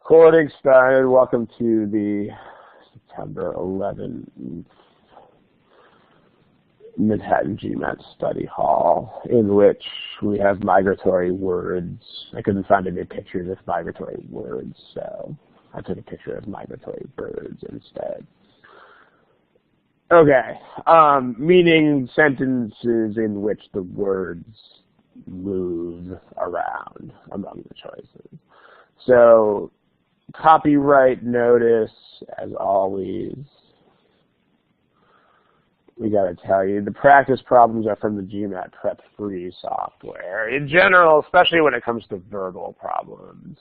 Recording started. Welcome to the September 11th Manhattan GMAT study hall, in which we have migratory words. I couldn't find any pictures of migratory words, so I took a picture of migratory birds instead. Okay, meaning sentences in which the words move around among the choices. So, copyright notice, as always. We got to tell you, the practice problems are from the GMAT Prep Free software. In general, especially when it comes to verbal problems,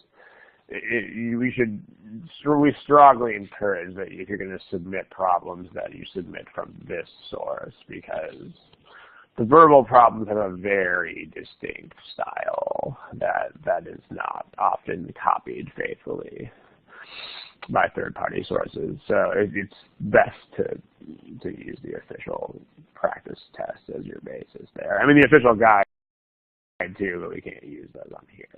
we strongly encourage that if you're going to submit problems, that you submit from this source, because the verbal problems have a very distinct style that is not often copied faithfully by third-party sources. So it's best to use the official practice test as your basis there. I mean, the official guide too, but we can't use those on here.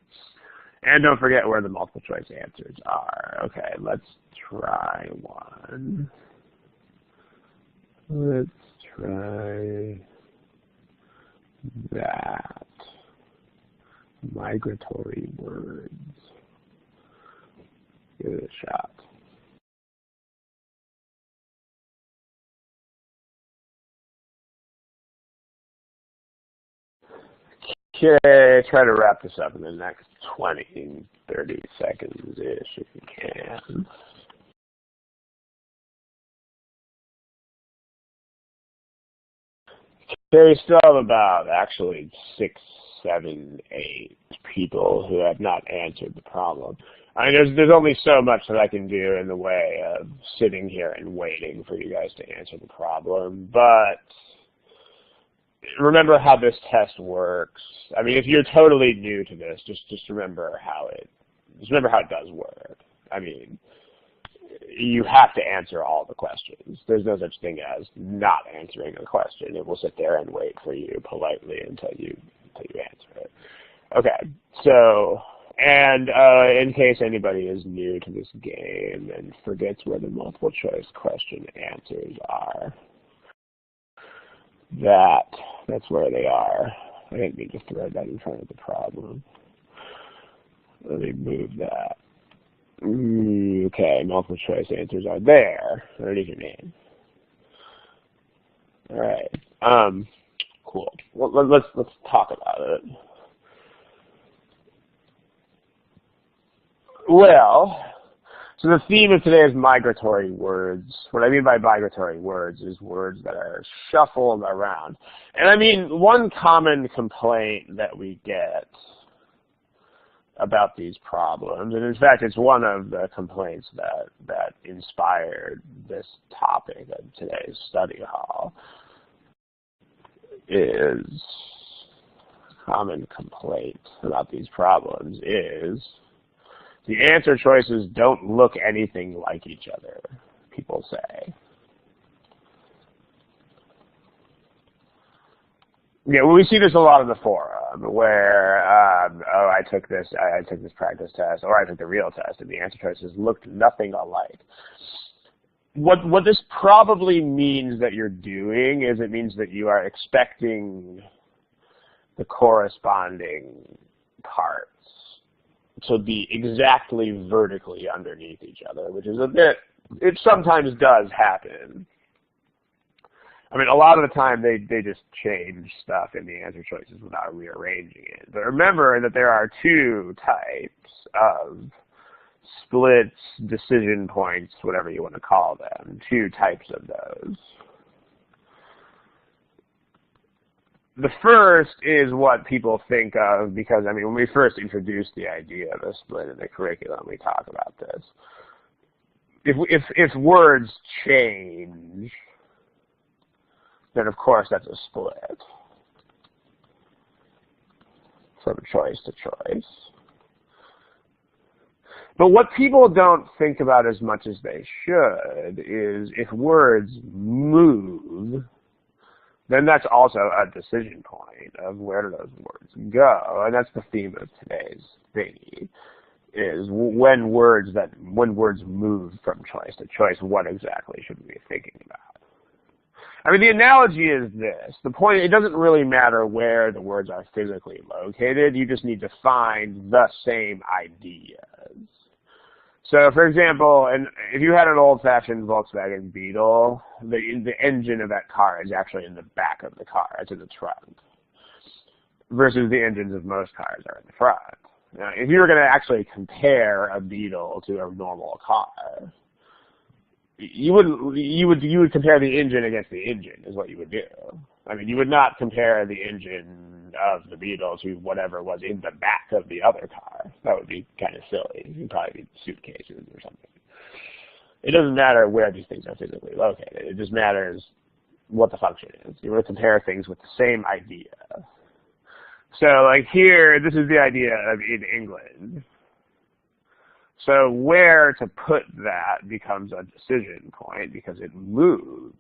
And don't forget where the multiple choice answers are. Okay, let's try one. Let's try that. Migratory words. Give it a shot. Okay, try to wrap this up in the next 20, 30 seconds-ish if you can. Okay, we still have about actually 6, 7, 8 people who have not answered the problem. I mean, there's only so much that I can do in the way of sitting here and waiting for you guys to answer the problem, but remember how this test works. I mean, if you're totally new to this, just remember how it does work. I mean, you have to answer all the questions. There's no such thing as not answering a question. It will sit there and wait for you politely until you answer it. Okay, so, and in case anybody is new to this game and forgets where the multiple choice question answers are, that's where they are. I didn't mean to throw that in front of the problem. Let me move that. Okay, multiple choice answers are there. Underneath your name. All right. Cool. Well, let's talk about it. Well, so the theme of today is migratory words. What I mean by migratory words is words that are shuffled around. And I mean, one common complaint that we get about these problems, and in fact it's one of the complaints that inspired this topic of today's study hall, is common complaint about these problems is the answer choices don't look anything like each other, people say. Yeah, well, we see this a lot in the forum, where I took this practice test, or I took the real test, and the answer choices looked nothing alike. What this probably means that you're doing is it means that you are expecting the corresponding parts to be exactly vertically underneath each other, which is it sometimes does happen. I mean, a lot of the time they just change stuff in the answer choices without rearranging it. But remember that there are two types of splits, decision points, whatever you want to call them, two types of those. The first is what people think of, because, I mean, when we first introduced the idea of a split in the curriculum, we talk about this. If words change, then of course that's a split from choice to choice. But what people don't think about as much as they should is if words move, then that's also a decision point of where do those words go. And that's the theme of today's thingy, is when words move from choice to choice, what exactly should we be thinking about? I mean, the analogy is this. The point, it doesn't really matter where the words are physically located. You just need to find the same ideas. So, for example, if you had an old-fashioned Volkswagen Beetle, the engine of that car is actually in the back of the car. It's in the trunk. Versus the engines of most cars are in the front. Now, if you were going to actually compare a Beetle to a normal car, you would compare the engine against the engine is what you would do. I mean, you would not compare the engine of the Beetle to whatever was in the back of the other car. That would be kind of silly. You'd probably be suitcases or something. It doesn't matter where these things are physically located. It just matters what the function is. You want to compare things with the same idea. So, like here, this is the idea of in England. So where to put that becomes a decision point because it moves.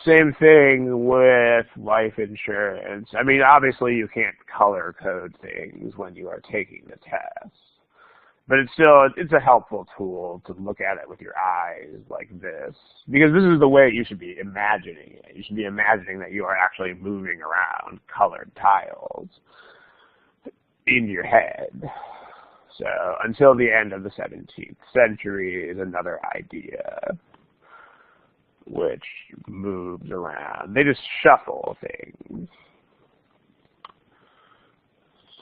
Same thing with life insurance. I mean, obviously you can't color code things when you are taking the test. But it's a helpful tool to look at it with your eyes like this. Because this is the way you should be imagining it. You should be imagining that you are actually moving around colored tiles in your head. So until the end of the 17th century is another idea which moves around. They just shuffle things.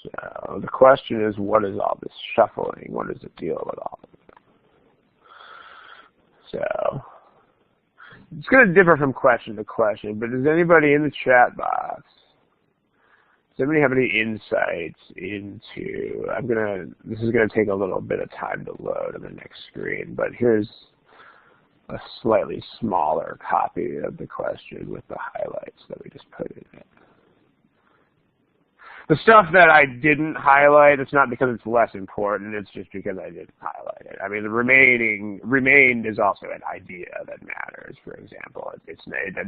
So the question is, what is all this shuffling? What is the deal with all of it? So it's going to differ from question to question, but does anybody in the chat box, does anybody have any insights into, this is going to take a little bit of time to load on the next screen, but here's a slightly smaller copy of the question with the highlights that we just put in it. The stuff that I didn't highlight, it's not because it's less important, it's just because I didn't highlight it. I mean, the remained is also an idea that matters, for example. It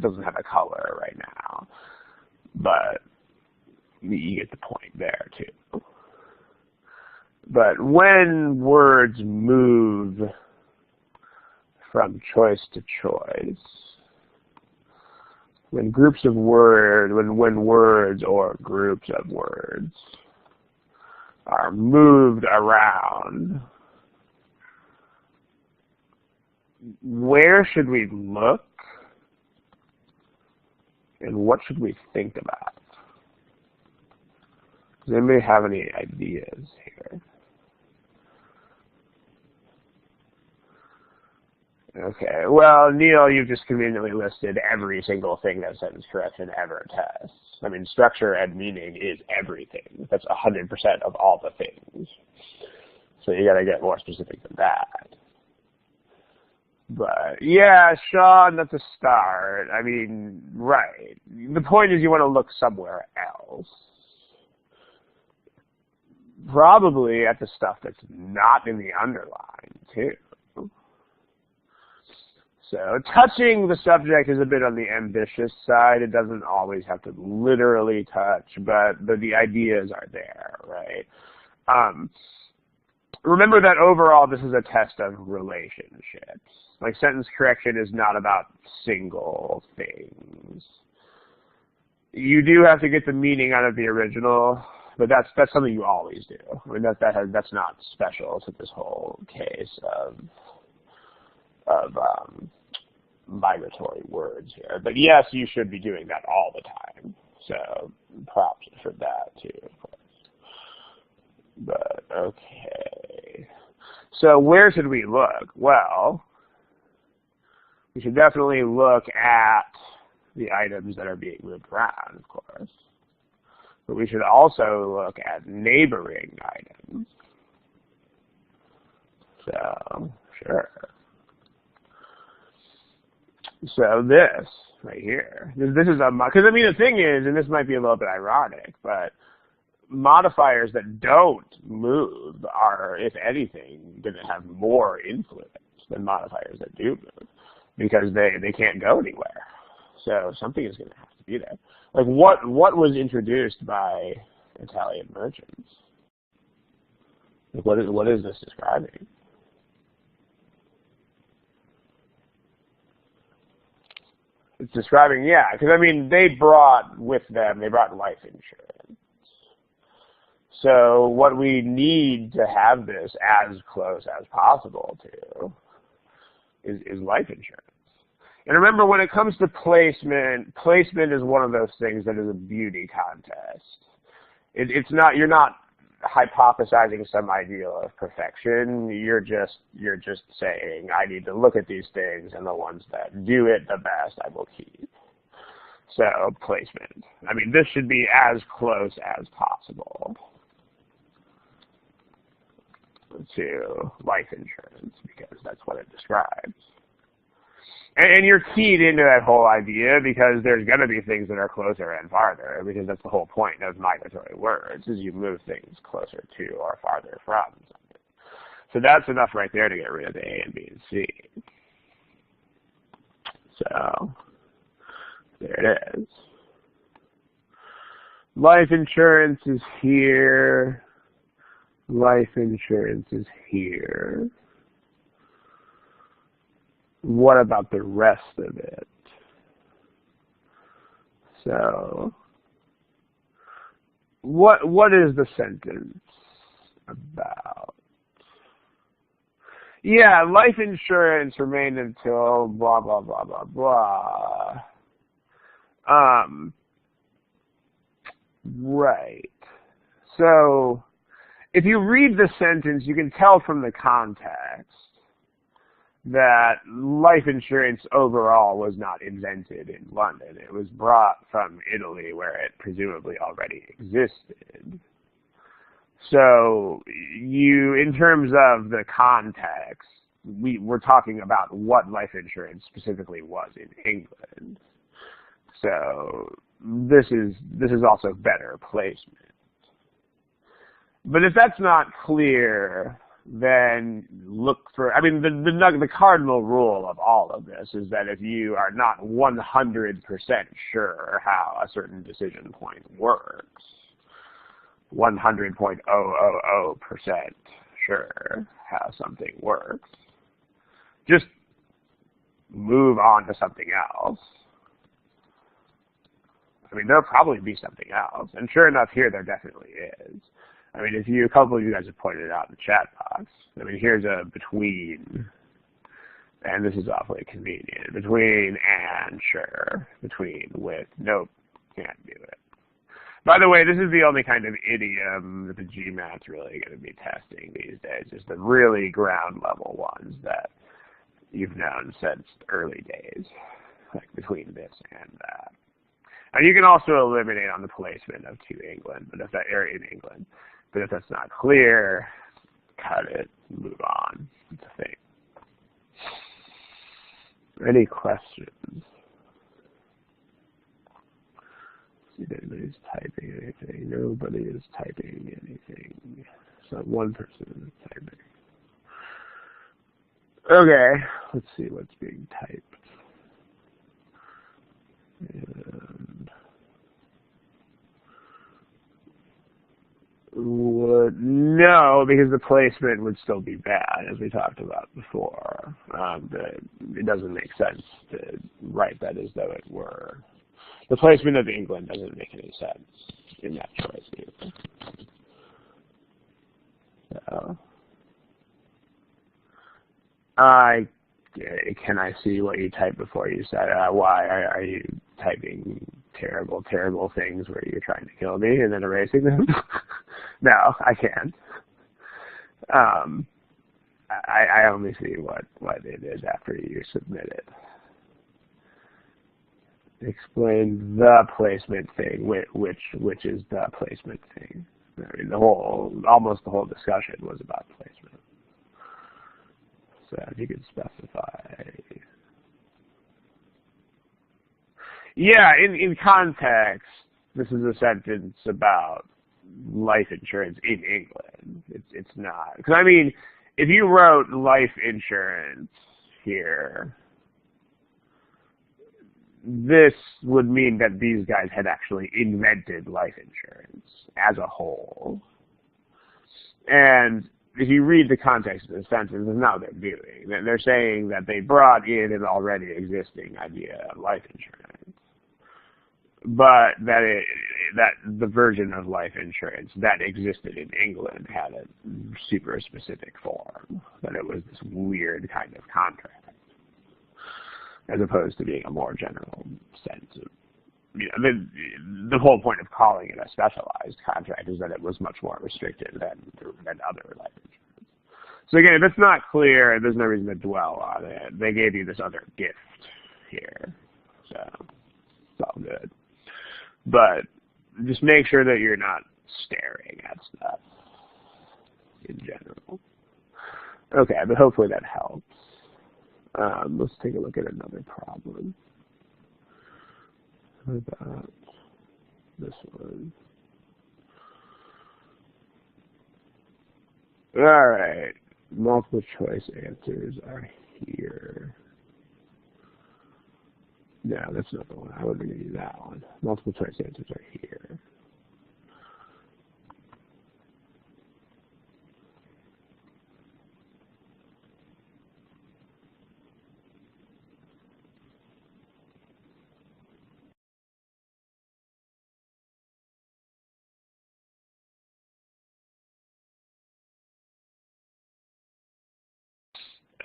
doesn't have a color right now, but you get the point there, too. But when words move from choice to choice, when groups of words, when words or groups of words are moved around, where should we look and what should we think about? Does anybody have any ideas here? Okay, well, Neil, you've just conveniently listed every single thing that sentence correction ever tests. I mean, structure and meaning is everything. That's 100% of all the things. So you got to get more specific than that. But, yeah, Sean, that's a start. I mean, right. The point is you want to look somewhere else. Probably at the stuff that's not in the underline, too. So touching the subject is a bit on the ambitious side. It doesn't always have to literally touch, but the ideas are there, right? Remember that overall this is a test of relationships. Like sentence correction is not about single things. You do have to get the meaning out of the original, but that's something you always do. I mean, that's not special to this whole case of migratory words here. But yes, you should be doing that all the time. So props for that too, of course. But okay. So where should we look? Well, we should definitely look at the items that are being moved around, of course. But we should also look at neighboring items. So, sure. So this right here, this is because I mean the thing is, and this might be a little bit ironic, but modifiers that don't move are, if anything, going to have more influence than modifiers that do move because they can't go anywhere. So something is going to have to be there. Like what was introduced by Italian merchants? What is this describing? It's describing, yeah, because I mean, they brought life insurance. So what we need to have this as close as possible to is life insurance. And remember, when it comes to placement is one of those things that is a beauty contest. It's not, you're not hypothesizing some ideal of perfection. You're just saying, I need to look at these things, and the ones that do it the best I will keep. So placement. I mean, this should be as close as possible to life insurance, because that's what it describes. And you're keyed into that whole idea because there's going to be things that are closer and farther, because that's the whole point of migratory words, is you move things closer to or farther from something. So that's enough right there to get rid of the A and B and C. So there it is. Life insurance is here. Life insurance is here. What about the rest of it? So, what is the sentence about? Yeah, life insurance remained until blah, blah, blah, blah, blah. Right. So, if you read the sentence, you can tell from the context that life insurance overall was not invented in London. It was brought from Italy, where it presumably already existed. So in terms of the context, we're talking about what life insurance specifically was in England. So this is also better placement. But if that's not clear, then look for, I mean, the cardinal rule of all of this is that if you are not 100% sure how a certain decision point works, 100.000% sure how something works, just move on to something else. I mean, there'll probably be something else. And sure enough, here there definitely is. I mean, a couple of you guys have pointed it out in the chat box. I mean, here's a between, and this is awfully convenient. Between and sure. Between with nope, can't do it. By the way, this is the only kind of idiom that the GMAT's really going to be testing these days. Just the really ground level ones that you've known since early days, like between this and that. And you can also eliminate on the placement of to England, but if that area in England. But if that's not clear, cut it, move on. It's a thing. Any questions? See if anybody's typing anything. Nobody is typing anything. So one person is typing. Okay, let's see what's being typed. And no, because the placement would still be bad, as we talked about before. It doesn't make sense to write that as though it were. The placement of England doesn't make any sense in that choice either. So, can I see what you typed before you said, why are you typing terrible, terrible things where you're trying to kill me and then erasing them? No, I can't. I only see what it is after you submit it. Explain the placement thing, which is the placement thing. I mean, almost the whole discussion was about placement. So if you could specify. Yeah, in context, this is a sentence about life insurance in England. It's not. Because, I mean, if you wrote life insurance here, this would mean that these guys had actually invented life insurance as a whole. And if you read the context of the sentence, it's not what they're doing. They're saying that they brought in an already existing idea of life insurance, but that the version of life insurance that existed in England had a super specific form, that it was this weird kind of contract, as opposed to being a more general sense of, the whole point of calling it a specialized contract is that it was much more restricted than other life insurance. So again, if it's not clear, there's no reason to dwell on it. They gave you this other gift here, so it's all good. But just make sure that you're not staring at stuff in general. Okay, but hopefully that helps. Let's take a look at another problem. How about this one? All right, multiple choice answers are here. No, that's not the one. I wasn't going to do that one. Multiple choice answers are here.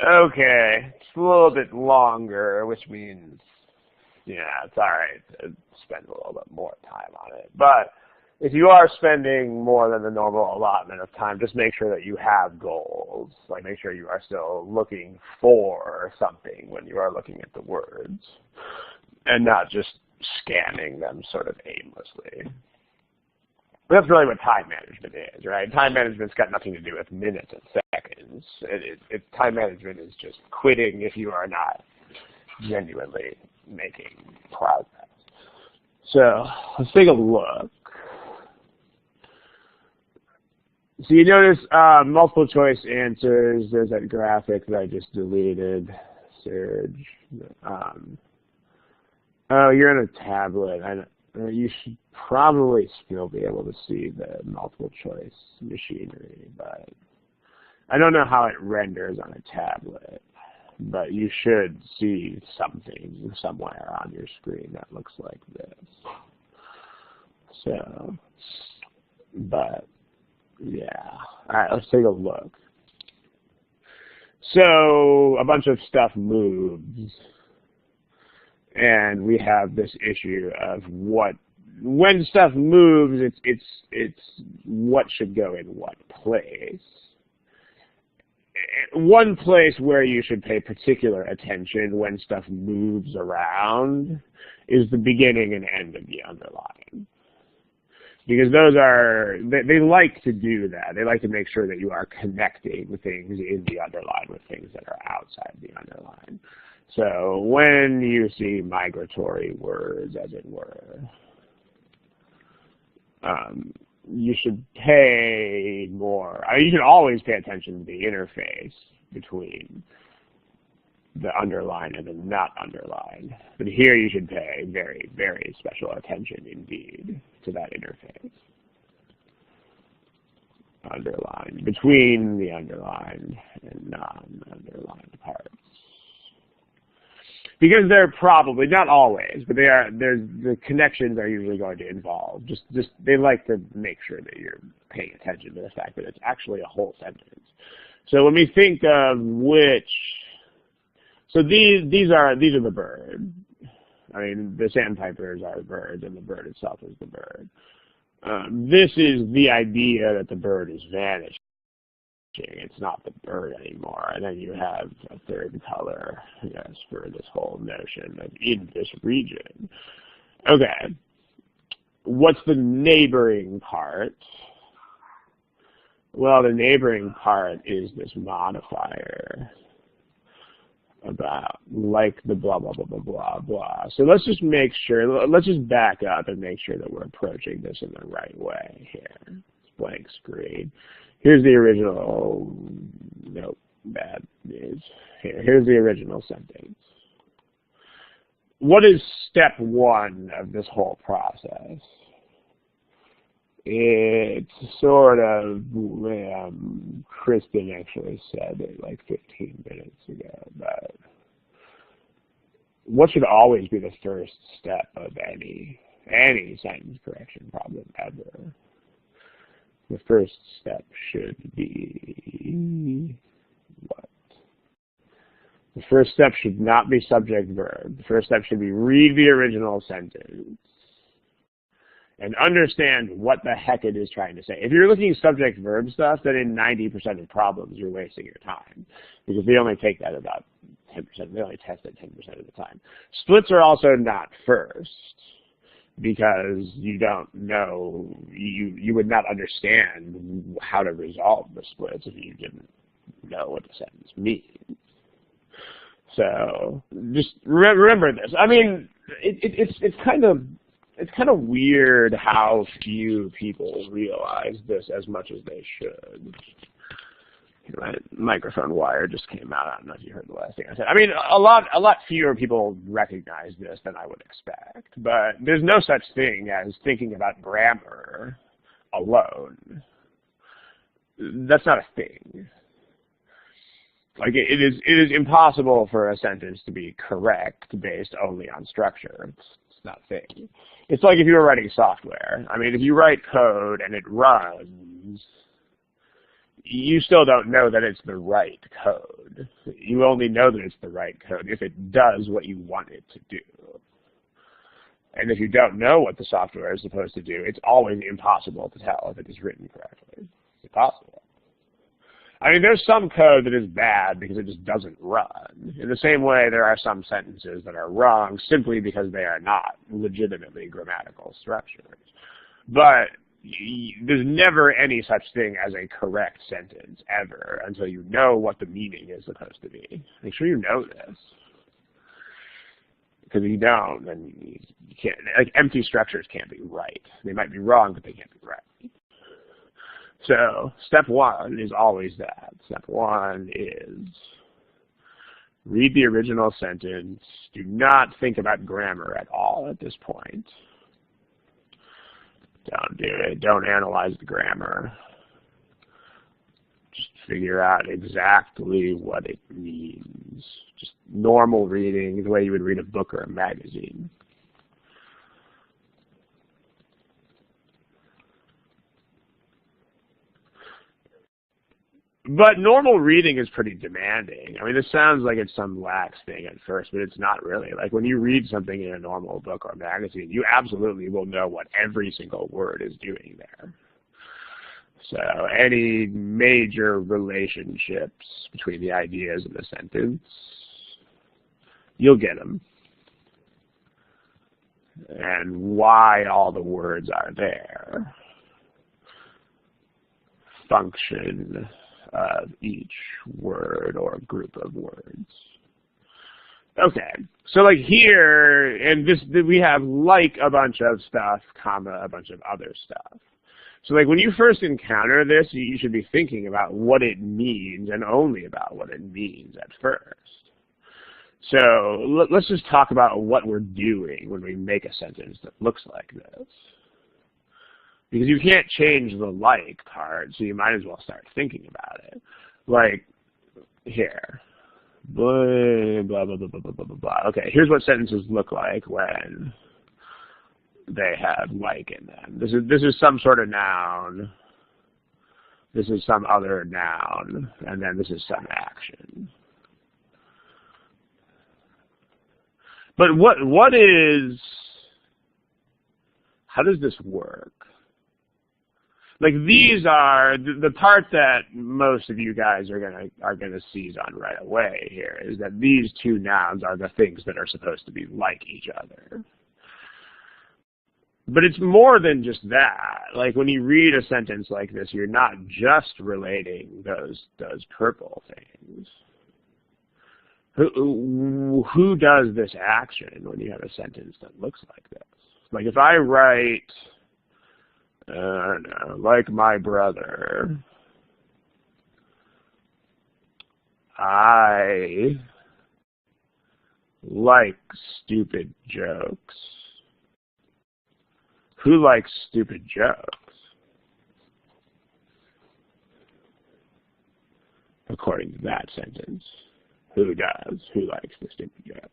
Okay, it's a little bit longer, which means, it's all right to spend a little bit more time on it. But if you are spending more than the normal allotment of time, just make sure that you have goals. Like, make sure you are still looking for something when you are looking at the words, and not just scanning them sort of aimlessly. That's really what time management is, right? Time management's got nothing to do with minutes and seconds. Time management is just quitting if you are not genuinely making progress. So let's take a look. So you notice multiple choice answers. There's that graphic that I just deleted. Serge. Oh, you're on a tablet. You should probably still be able to see the multiple choice machinery, but I don't know how it renders on a tablet, but you should see something somewhere on your screen that looks like this. So, but yeah. All right, let's take a look. So a bunch of stuff moves. And we have this issue of when stuff moves, it's what should go in what place. One place where you should pay particular attention when stuff moves around is the beginning and end of the underline. Because those are, they like to do that. They like to make sure that you are connecting things in the underline with things that are outside the underline. So when you see migratory words, as it were, you should pay more. I mean, you should always pay attention to the interface between the underline and the not underlined. But here you should pay very, very special attention indeed to that interface. Underlined, between the underlined and non-underlined parts. Because they're probably, not always, but the connections are usually going to involve. Just they like to make sure that you're paying attention to the fact that it's actually a whole sentence. So when we think of which, so these are the bird. I mean, the sandpipers are birds, and the bird itself is the bird. This is the idea that the bird is vanishing. It's not the bird anymore. And then you have a third color, yes, for this whole notion of in this region. Okay. What's the neighboring part? Well, the neighboring part is this modifier about like the blah, blah, blah, blah, blah, blah. So let's just make sure, let's just back up and make sure that we're approaching this in the right way here. It's blank screen. Here's the original, nope, bad news. Here's the original sentence. What is step one of this whole process? It's sort of Kristen actually said it like 15 minutes ago, but what should always be the first step of any sentence correction problem ever? The first step should be what? The first step should not be subject-verb. The first step should be read the original sentence and understand what the heck it is trying to say. If you're looking at subject-verb stuff, then in 90% of problems, you're wasting your time because they only take that about 10%. They only test it 10% of the time. Splits are also not first because you don't know, you would not understand how to resolve the splits if you didn't know what the sentence means. So just remember this. I mean, it's kind of weird how few people realize this as much as they should. My microphone wire just came out. I don't know if you heard the last thing I said. I mean, a lot fewer people recognize this than I would expect. But there's no such thing as thinking about grammar alone. That's not a thing. Like it is impossible for a sentence to be correct based only on structure. It's not a thing. It's like if you were writing software. I mean, if you write code and it runs, you still don't know that it's the right code. You only know that it's the right code if it does what you want it to do. And if you don't know what the software is supposed to do, it's always impossible to tell if it is written correctly. It's impossible. I mean, there's some code that is bad because it just doesn't run. In the same way, there are some sentences that are wrong simply because they are not legitimately grammatical structures. But there's never any such thing as a correct sentence, ever, until you know what the meaning is supposed to be. Make sure you know this. Because if you don't, then you can't, like, empty structures can't be right. They might be wrong, but they can't be right. So, step one is always that. Step one is read the original sentence. Do not think about grammar at all at this point. Don't do it. Don't analyze the grammar. Just figure out exactly what it means. Just normal reading, the way you would read a book or a magazine. But normal reading is pretty demanding. I mean, this sounds like it's some lax thing at first, but it's not really. Like when you read something in a normal book or magazine, you absolutely will know what every single word is doing there. So any major relationships between the ideas in the sentence, you'll get them. And why all the words are there. Function of each word or group of words. Okay, so like here, and this we have like a bunch of stuff, comma, a bunch of other stuff. So like when you first encounter this, you should be thinking about what it means and only about what it means at first. So let's just talk about what we're doing when we make a sentence that looks like this. Because you can't change the like part, so you might as well start thinking about it. Like, here. Blah, blah, blah, blah, blah, blah, blah, blah. Okay, here's what sentences look like when they have like in them. This is some sort of noun. This is some other noun. And then this is some action. But what is, how does this work? Like these are the part that most of you guys are gonna seize on right away here is that these two nouns are the things that are supposed to be like each other. But it's more than just that. Like when you read a sentence like this, you're not just relating those purple things. Who does this action when you have a sentence that looks like this? Like if I write, I don't know, like my brother, I like stupid jokes. Who likes stupid jokes? according to that sentence. Who does? Who likes the stupid joke?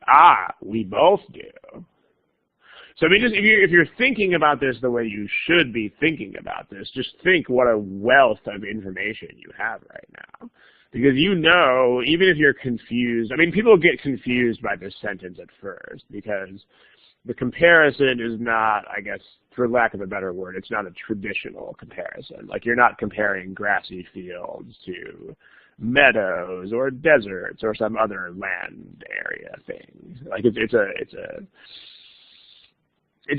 Ah, we both do. So I mean, just if you're thinking about this the way you should be thinking about this, just think what a wealth of information you have right now. Because you know, even if you're confused, I mean, people get confused by this sentence at first because the comparison is not, I guess, for lack of a better word, it's not a traditional comparison. Like you're not comparing grassy fields to meadows or deserts or some other land area thing. Like it's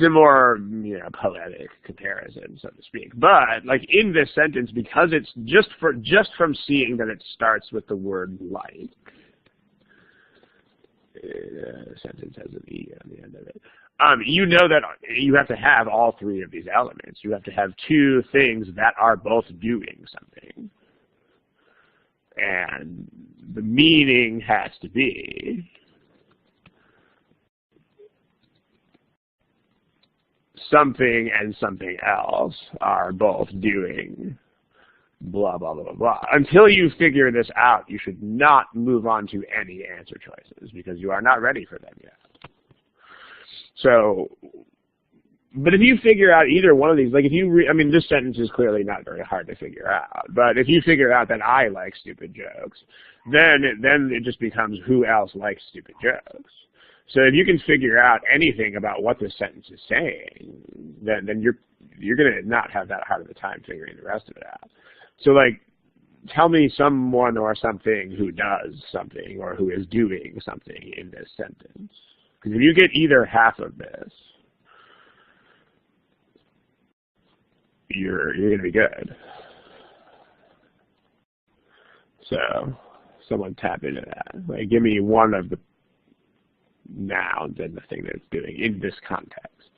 a more, you know, poetic comparison, so to speak. But like in this sentence, because it's just from seeing that it starts with the word like, the sentence has an E on the end of it. You know that you have to have all three of these elements. You have to have two things that are both doing something. And the meaning has to be something and something else are both doing blah, blah, blah, blah, blah. Until you figure this out, you should not move on to any answer choices because you are not ready for them yet. So, but if you figure out either one of these, like if you, I mean, this sentence is clearly not very hard to figure out, but if you figure out that I like stupid jokes, then it just becomes who else likes stupid jokes. So if you can figure out anything about what this sentence is saying, then you're going to not have that hard of a time figuring the rest of it out. So like, tell me someone or something who does something or who is doing something in this sentence. Because if you get either half of this, you're going to be good. So someone tap into that. Like, give me one of the nouns and the thing that it's doing in this context.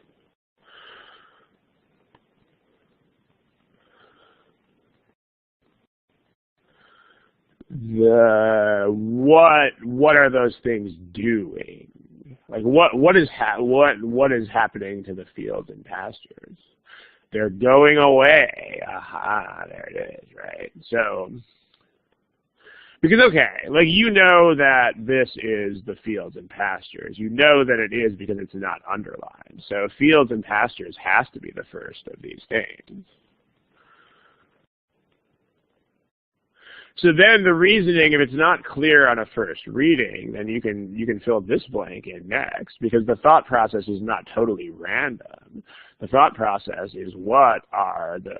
What are those things doing? Like what is happening to the fields and pastures? They're going away. Aha, there it is, right? So because okay, like you know that this is the fields and pastures. You know that it is because it's not underlined. So fields and pastures has to be the first of these things. So then the reasoning, if it's not clear on a first reading, then you can fill this blank in next, because the thought process is not totally random. The thought process is what are the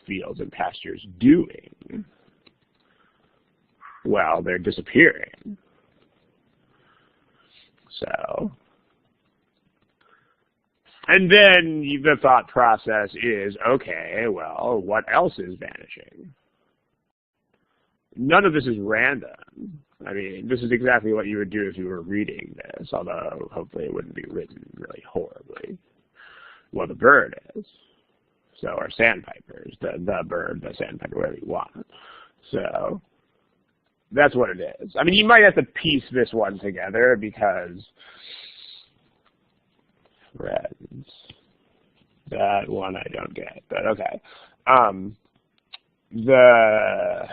fields and pastures doing? Well, they're disappearing. So, and then the thought process is, okay, well, what else is vanishing? None of this is random. I mean, this is exactly what you would do if you were reading this, although hopefully it wouldn't be written really horribly. Well, the bird is. So are sandpipers, the bird, the sandpiper, whatever you want. So that's what it is. I mean, you might have to piece this one together because friends. That one I don't get, but okay. The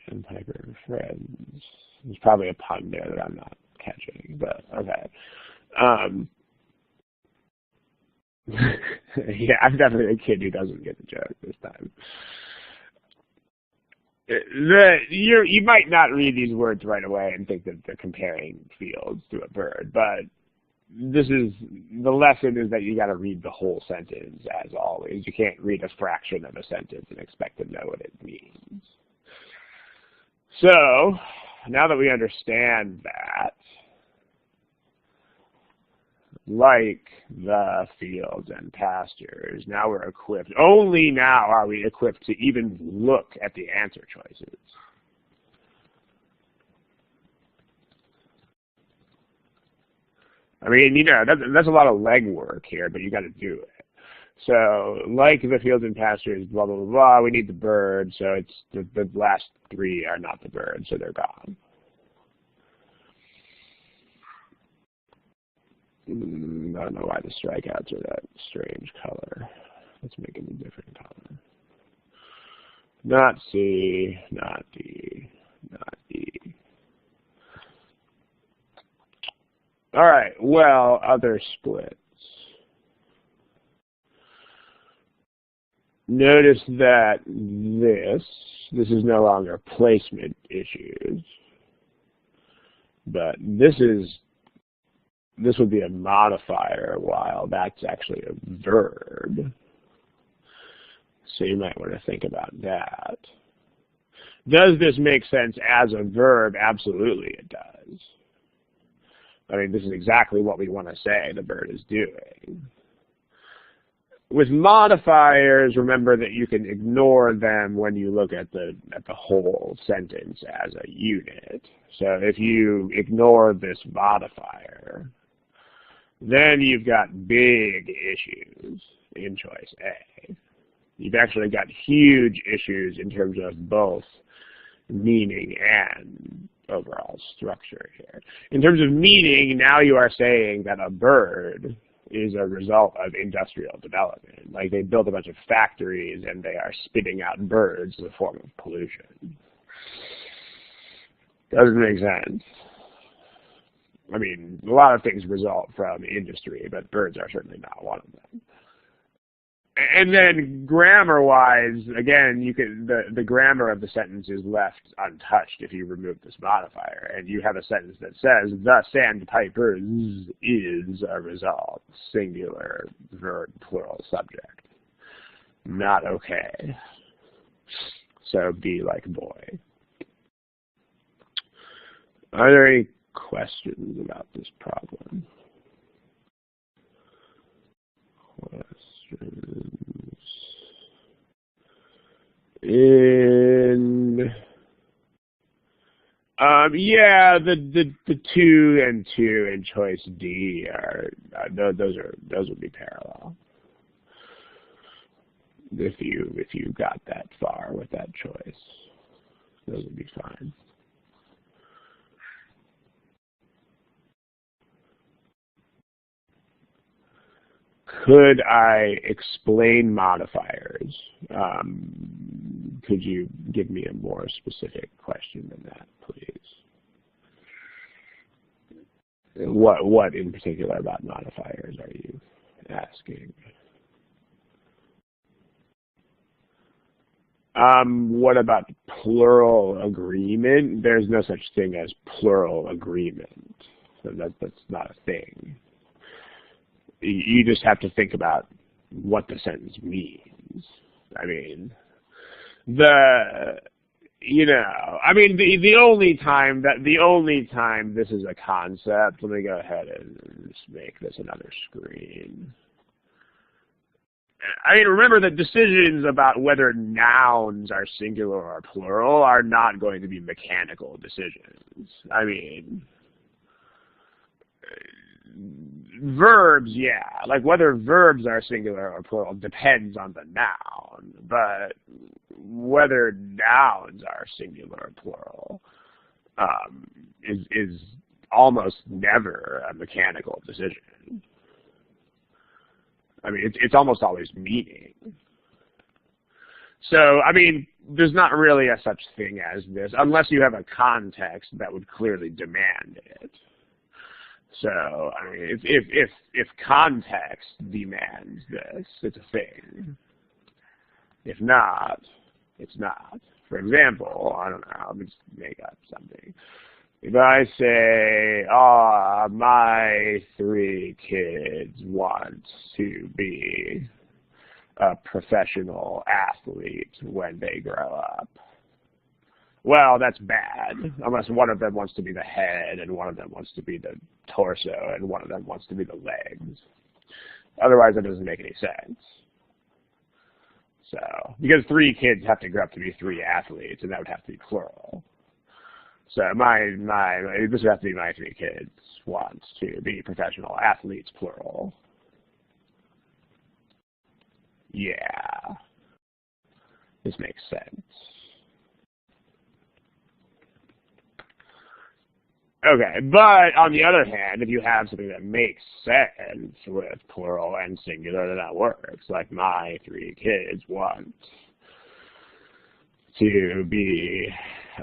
sandpiper friends. There's probably a pun there that I'm not catching, but okay. Yeah, I'm definitely a kid who doesn't get the joke this time. You might not read these words right away and think that they're comparing fields to a bird, but this is the lesson is that you got to read the whole sentence as always. You can't read a fraction of a sentence and expect to know what it means. So now that we understand that, like the fields and pastures, now we're equipped. Only now are we equipped to even look at the answer choices. I mean, you know, that's a lot of legwork here, but you got to do it. So, like the fields and pastures, blah, blah, blah, blah, we need the bird, so it's the last three are not the bird, so they're gone. I don't know why the strikeouts are that strange color. Let's make it a different color. Not C, not D, not E. All right, well, other splits. Notice that this is no longer placement issues, but this would be a modifier while that's actually a verb. So you might want to think about that. Does this make sense as a verb? Absolutely it does. I mean, this is exactly what we want to say the bird is doing. With modifiers, remember that you can ignore them when you look at the whole sentence as a unit. So if you ignore this modifier, then you've got big issues in choice A. You've actually got huge issues in terms of both meaning and overall structure here. In terms of meaning, now you are saying that a bird is a result of industrial development. Like they build a bunch of factories and they are spitting out birds in the form of pollution. Doesn't make sense. I mean, a lot of things result from industry, but birds are certainly not one of them. And then grammar-wise, again, you can the grammar of the sentence is left untouched if you remove this modifier, and you have a sentence that says the sandpiper is a result, singular verb, plural subject. Not okay. So be like boy. Are there any questions about this problem? Yeah, the 2 and 2 in choice D are those would be parallel. If you got that far with that choice, those would be fine. Could I explain modifiers? Could you give me a more specific question than that, please? What in particular about modifiers are you asking? What about plural agreement? There's no such thing as plural agreement. So that's not a thing. You just have to think about what the sentence means. I mean, the only time this is a concept, let me go ahead and just make this another screen. I mean, remember that decisions about whether nouns are singular or plural are not going to be mechanical decisions. I mean, verbs, yeah, like whether verbs are singular or plural depends on the noun, but whether nouns are singular or plural is almost never a mechanical decision. I mean, it's almost always meaning. So, I mean, there's not really a such thing as this, unless you have a context that would clearly demand it. So, I mean, if context demands this, it's a thing. If not, it's not. For example, I don't know, let me just make up something. If I say, my 3 kids want to be a professional athlete when they grow up. Well, that's bad, unless one of them wants to be the head, and one of them wants to be the torso, and one of them wants to be the legs. Otherwise, that doesn't make any sense. So, because 3 kids have to grow up to be 3 athletes, and that would have to be plural. So this would have to be my 3 kids want to be professional athletes, plural. Yeah. This makes sense. Okay, but on the other hand, if you have something that makes sense with plural and singular, then that works. Like my 3 kids want to be,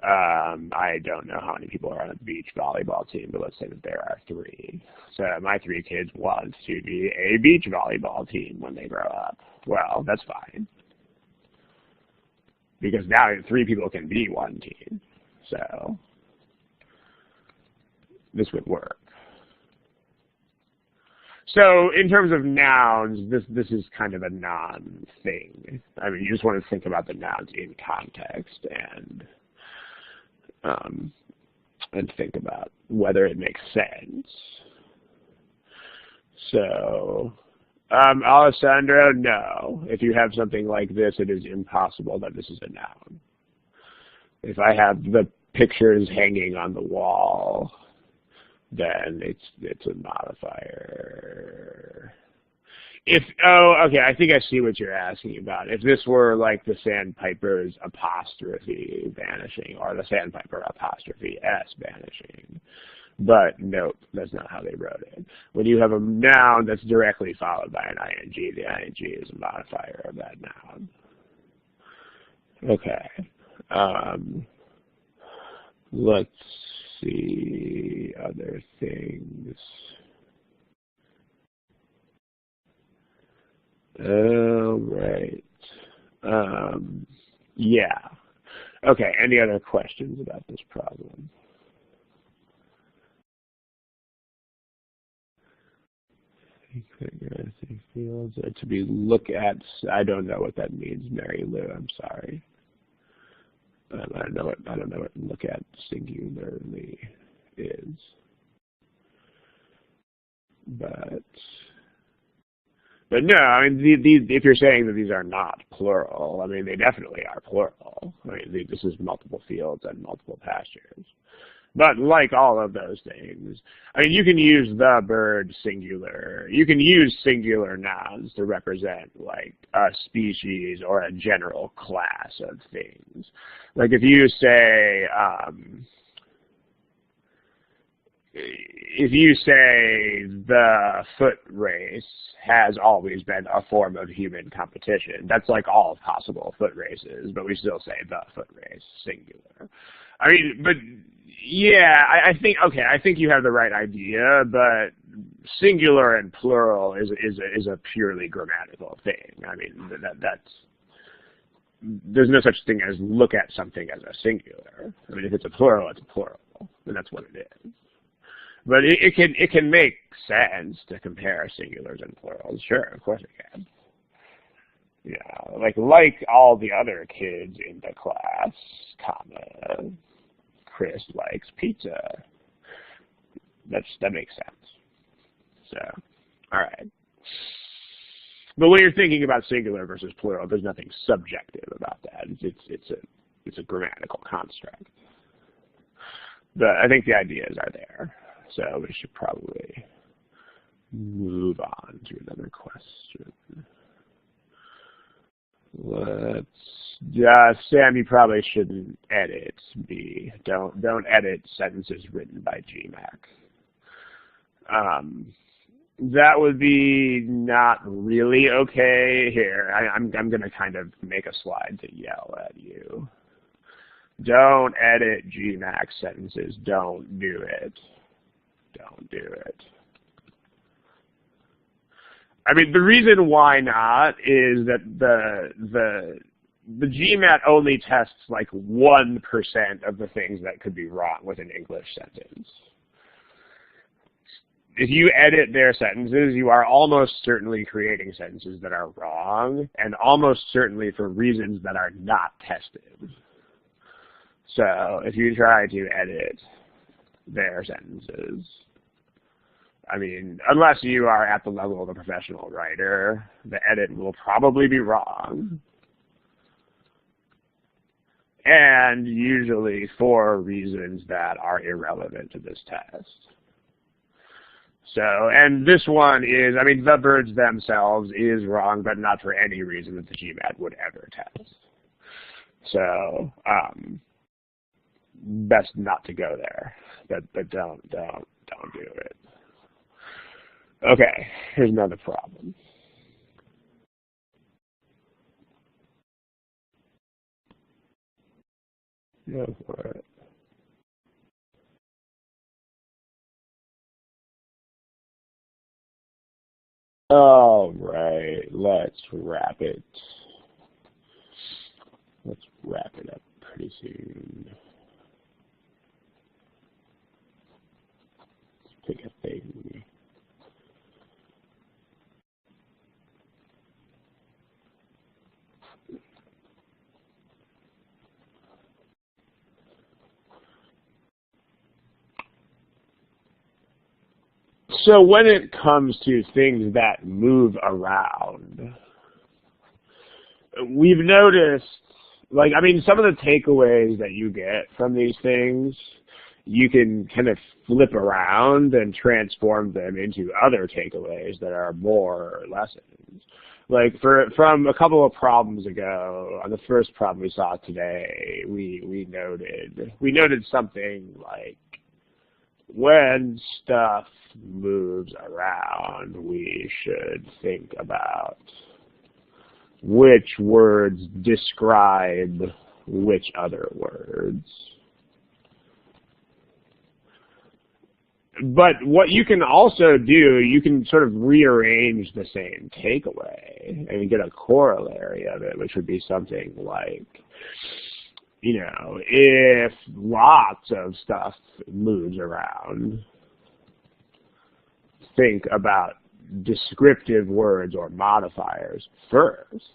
I don't know how many people are on a beach volleyball team, but let's say that there are 3. So my 3 kids want to be a beach volleyball team when they grow up. Well, that's fine. Because now 3 people can be one team. So this would work. So in terms of nouns, this is kind of a non-thing. I mean, you just want to think about the nouns in context and think about whether it makes sense. So, Alessandro, no. If you have something like this, it is impossible that this is a noun. If I have the pictures hanging on the wall, then it's a modifier. Okay, I think I see what you're asking about. If this were like the sandpiper's apostrophe vanishing, or the sandpiper apostrophe s vanishing. But nope, that's not how they wrote it. When you have a noun that's directly followed by an ing, the ing is a modifier of that noun. Okay. Let's see other things. Right. Yeah. Okay, any other questions about this problem? Fields are to be look at. I don't know what that means, Mary Lou. I'm sorry. I don't know what look at singularly is. But no, I mean, if you're saying that these are not plural, I mean, they definitely are plural. I mean, this is multiple fields and multiple pastures. But like all of those things, I mean, you can use the bird singular. You can use singular nouns to represent like a species or a general class of things. Like if you say, the foot race has always been a form of human competition, that's like all possible foot races, but we still say the foot race, singular. I mean, but yeah, I think you have the right idea, but singular and plural is a purely grammatical thing. I mean, that's there's no such thing as look at something as a singular. I mean, if it's a plural, it's a plural, and that's what it is. But it can make sense to compare singulars and plurals. Sure, of course it can. Yeah, like all the other kids in the class, comma, Chris likes pizza. That makes sense. So, all right. But when you're thinking about singular versus plural, there's nothing subjective about that. It's a grammatical construct. But I think the ideas are there. So we should probably move on to another question. Sam, you probably shouldn't edit B. Don't edit sentences written by GMAC. That would be not really okay. Here, I'm going to kind of make a slide to yell at you. Don't edit GMAC sentences. Don't do it. Don't do it. I mean, the reason why not is that the GMAT only tests like 1% of the things that could be wrong with an English sentence. If you edit their sentences, you are almost certainly creating sentences that are wrong, and almost certainly for reasons that are not tested. So if you try to edit their sentences, I mean, unless you are at the level of a professional writer, the edit will probably be wrong. And usually for reasons that are irrelevant to this test. So, and this one is, I mean, the birds themselves is wrong, but not for any reason that the GMAT would ever test. So, best not to go there. But don't do it. Okay, here's another problem. Go for it. All right, let's wrap it. Let's wrap it up pretty soon. Let's pick a thing. So when it comes to things that move around, we've noticed, like, I mean, some of the takeaways that you get from these things, you can kind of flip around and transform them into other takeaways that are more lessons. Like from a couple of problems ago, on the first problem we saw today, we noted something like, when stuff moves around, we should think about which words describe which other words. But what you can also do, you can sort of rearrange the same takeaway and get a corollary of it, which would be something like, you know, if lots of stuff moves around, think about descriptive words or modifiers first.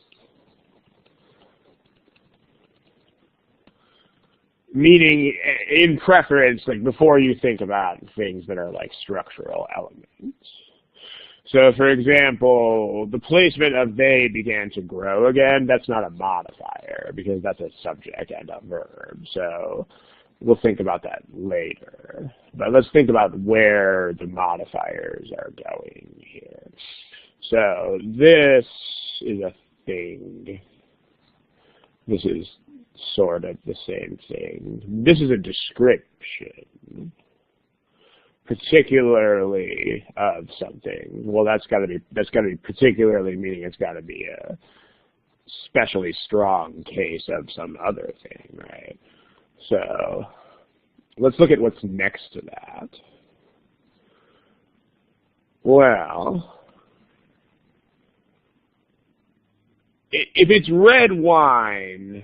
Meaning, in preference, like before you think about things that are like structural elements. So, for example, the placement of they began to grow again, that's not a modifier because that's a subject and a verb. So we'll think about that later. But let's think about where the modifiers are going here. So this is a thing. This is sort of the same thing. This is a description, particularly of something. Well, that's got to be particularly, meaning it's got to be a especially strong case of some other thing, right? So let's look at what's next to that. Well, if it's red wine,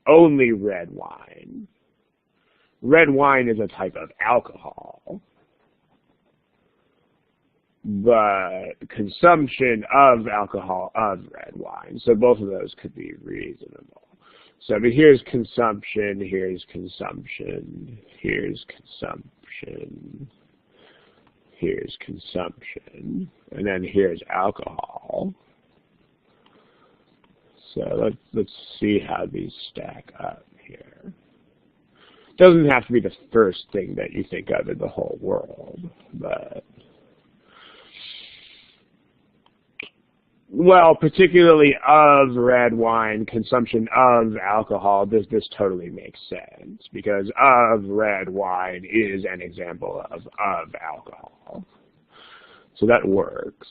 only red wine. Red wine is a type of alcohol, but consumption of alcohol of red wine. So both of those could be reasonable. So but here's consumption, here's consumption, here's consumption, here's consumption, and then here's alcohol. So let's see how these stack up here. It doesn't have to be the first thing that you think of in the whole world, but well, particularly of red wine, consumption of alcohol, this totally makes sense because of red wine is an example of alcohol. So that works.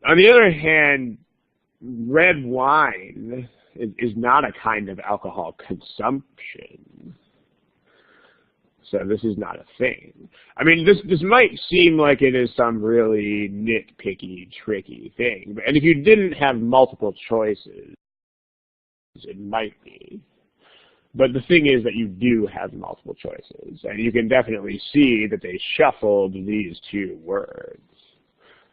On the other hand, red wine is not a kind of alcohol consumption. So this is not a thing. I mean, this might seem like it is some really nitpicky, tricky thing. And if you didn't have multiple choices, it might be. But the thing is that you do have multiple choices. And you can definitely see that they shuffled these two words.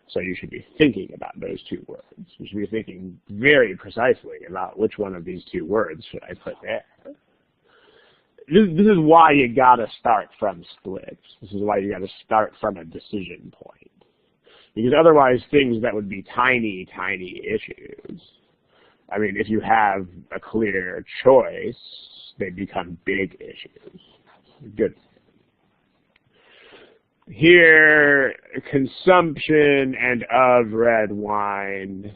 So you should be thinking about those two words. You should be thinking very precisely about which one of these two words should I put there. This is why you gotta start from splits. This is why you gotta start from a decision point. Because otherwise things that would be tiny, tiny issues, I mean, if you have a clear choice, they become big issues. Good. Here, consumption and of red wine,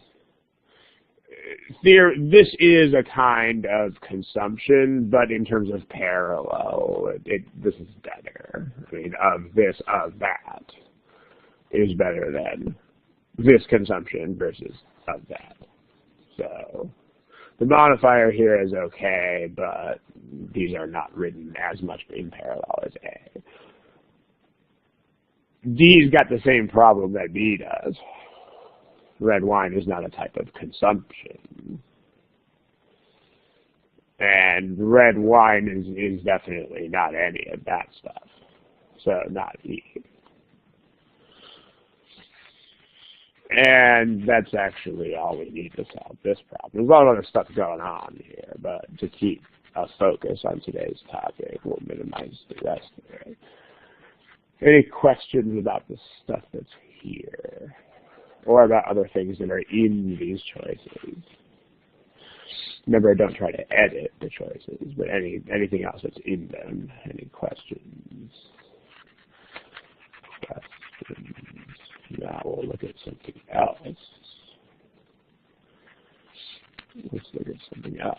this is a kind of consumption, but in terms of parallel, this is better. I mean, of this, of that is better than this consumption versus of that. So the modifier here is okay, but these are not written as much in parallel as A. D's got the same problem that B does. Red wine is not a type of consumption. And red wine is definitely not any of that stuff. So not E. And that's actually all we need to solve this problem. There's a lot of other stuff going on here, but to keep us focused on today's topic, we'll minimize the rest of it. Any questions about the stuff that's here? Or about other things that are in these choices? Remember, don't try to edit the choices, but anything else that's in them. Any questions? Now we'll look at something else. Let's look at something else.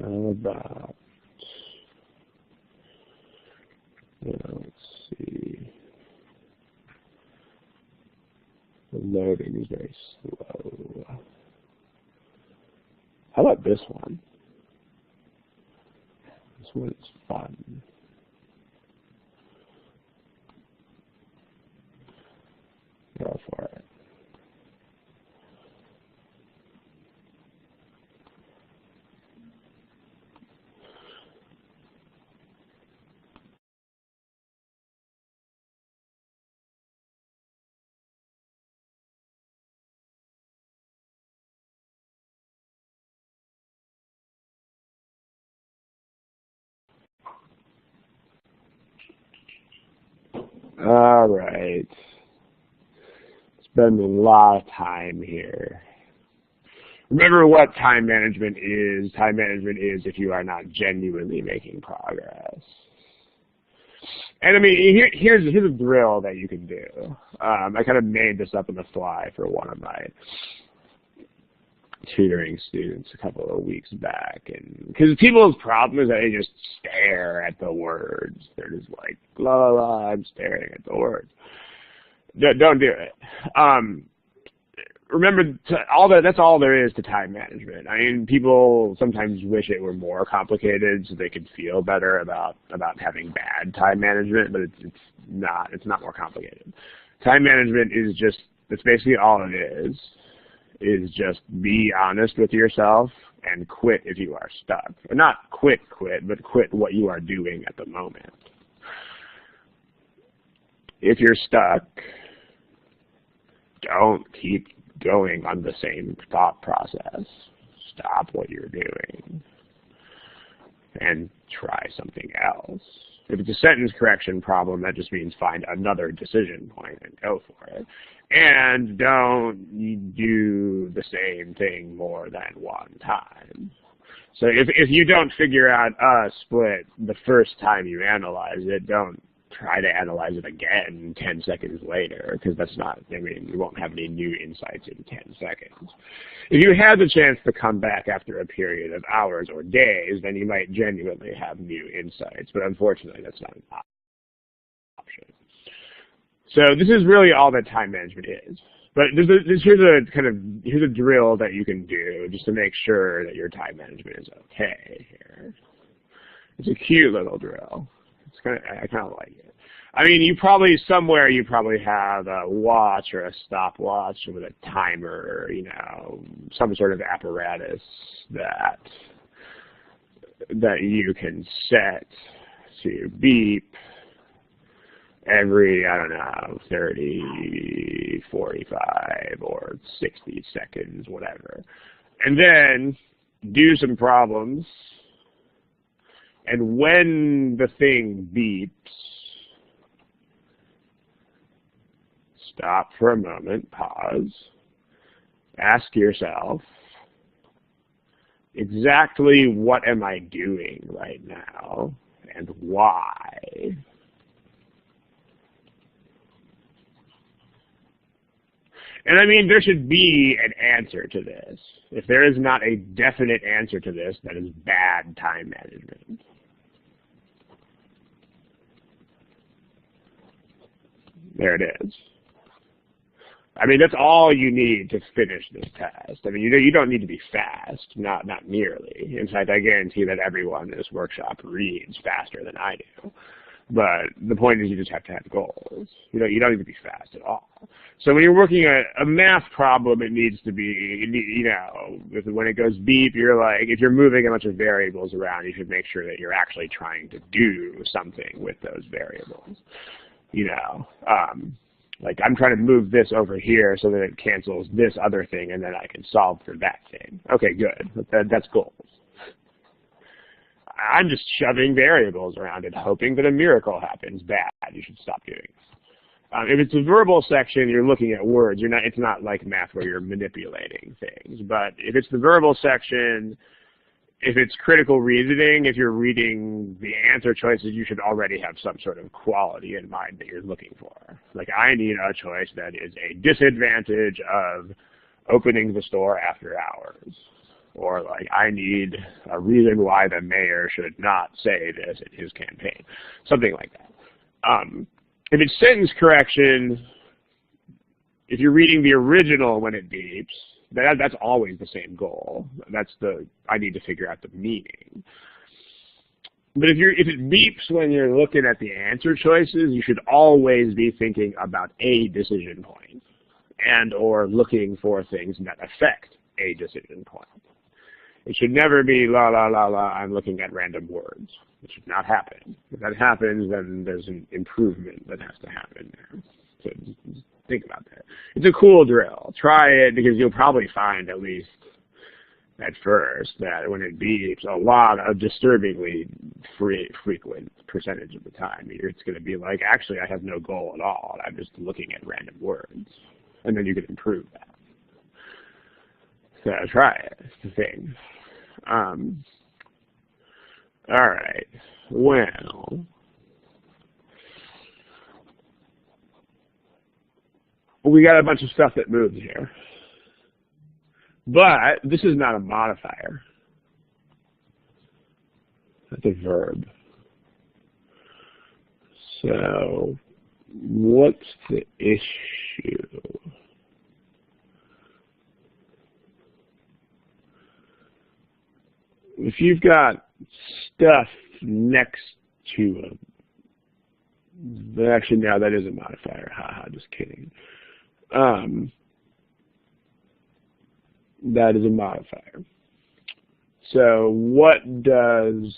How about, let's see. The loading is very slow. How about this one? This one is fun. Go for it. All right. Spend a lot of time here. Remember what time management is. Time management is if you are not genuinely making progress. And I mean, here's a drill that you can do. I kind of made this up on the fly for one of my tutoring students a couple of weeks back, and because people's problem is that they just stare at the words. They're just like, la la la, I'm staring at the words. Don't do it. Remember, that's all there is to time management. I mean, people sometimes wish it were more complicated so they could feel better about having bad time management, but it's not. It's not more complicated. Time management is that's basically all it is just be honest with yourself and quit if you are stuck. Or not quit, but quit what you are doing at the moment. If you're stuck, don't keep going on the same thought process. Stop what you're doing and try something else. If it's a sentence correction problem, that just means find another decision point and go for it. And don't do the same thing more than one time. So if you don't figure out a split the first time you analyze it, don't try to analyze it again 10 seconds later, because that's not, I mean, you won't have any new insights in 10 seconds. If you had the chance to come back after a period of hours or days, then you might genuinely have new insights, but unfortunately that's not an option. So this is really all that time management is. But here's a drill that you can do just to make sure that your time management is okay here. It's a cute little drill. I kind of like it. I mean, you probably have a watch or a stopwatch with a timer, some sort of apparatus that you can set to beep every, 30, 45, or 60 seconds, whatever. And then do some problems. And when the thing beeps, stop for a moment, pause, ask yourself, exactly what am I doing right now and why? And I mean, there should be an answer to this. If there is not a definite answer to this, that is bad time management. There it is. I mean, that's all you need to finish this test. I mean, you don't need to be fast, not nearly. In fact, I guarantee that everyone in this workshop reads faster than I do. But the point is, you just have to have goals. You don't need to be fast at all. So when you're working a math problem, it needs to be, when it goes beep, you're like, if you're moving a bunch of variables around, you should make sure that you're actually trying to do something with those variables. Like I'm trying to move this over here so that it cancels this other thing, and then I can solve for that thing. Okay, good. That's goals. I'm just shoving variables around and hoping that a miracle happens. Bad. You should stop doing it. If it's a verbal section, you're looking at words. It's not like math where you're manipulating things. But if it's the verbal section, if it's critical reasoning, if you're reading the answer choices, you should already have some sort of quality in mind that you're looking for. Like, I need a choice that is a disadvantage of opening the store after hours. Or, like, I need a reason why the mayor should not say this in his campaign. Something like that. If it's sentence correction, if you're reading the original when it beeps, that's always the same goal. I need to figure out the meaning. But if it beeps when you're looking at the answer choices, you should always be thinking about a decision point and or looking for things that affect a decision point. It should never be la la la la, I'm looking at random words. It should not happen. If that happens, then there's an improvement that has to happen there. So just think about that. It's a cool drill. Try it because you'll probably find, at least at first, that when it beeps, a lot of disturbingly frequent percentage of the time, it's going to be like, actually, I have no goal at all. I'm just looking at random words. And then you can improve that. So try it. It's the thing. All right. Well, we got a bunch of stuff that moves here. But this is not a modifier. That's a verb. So what's the issue? If you've got stuff next to a, actually, no, that is a modifier. Haha, just kidding. That is a modifier. So what does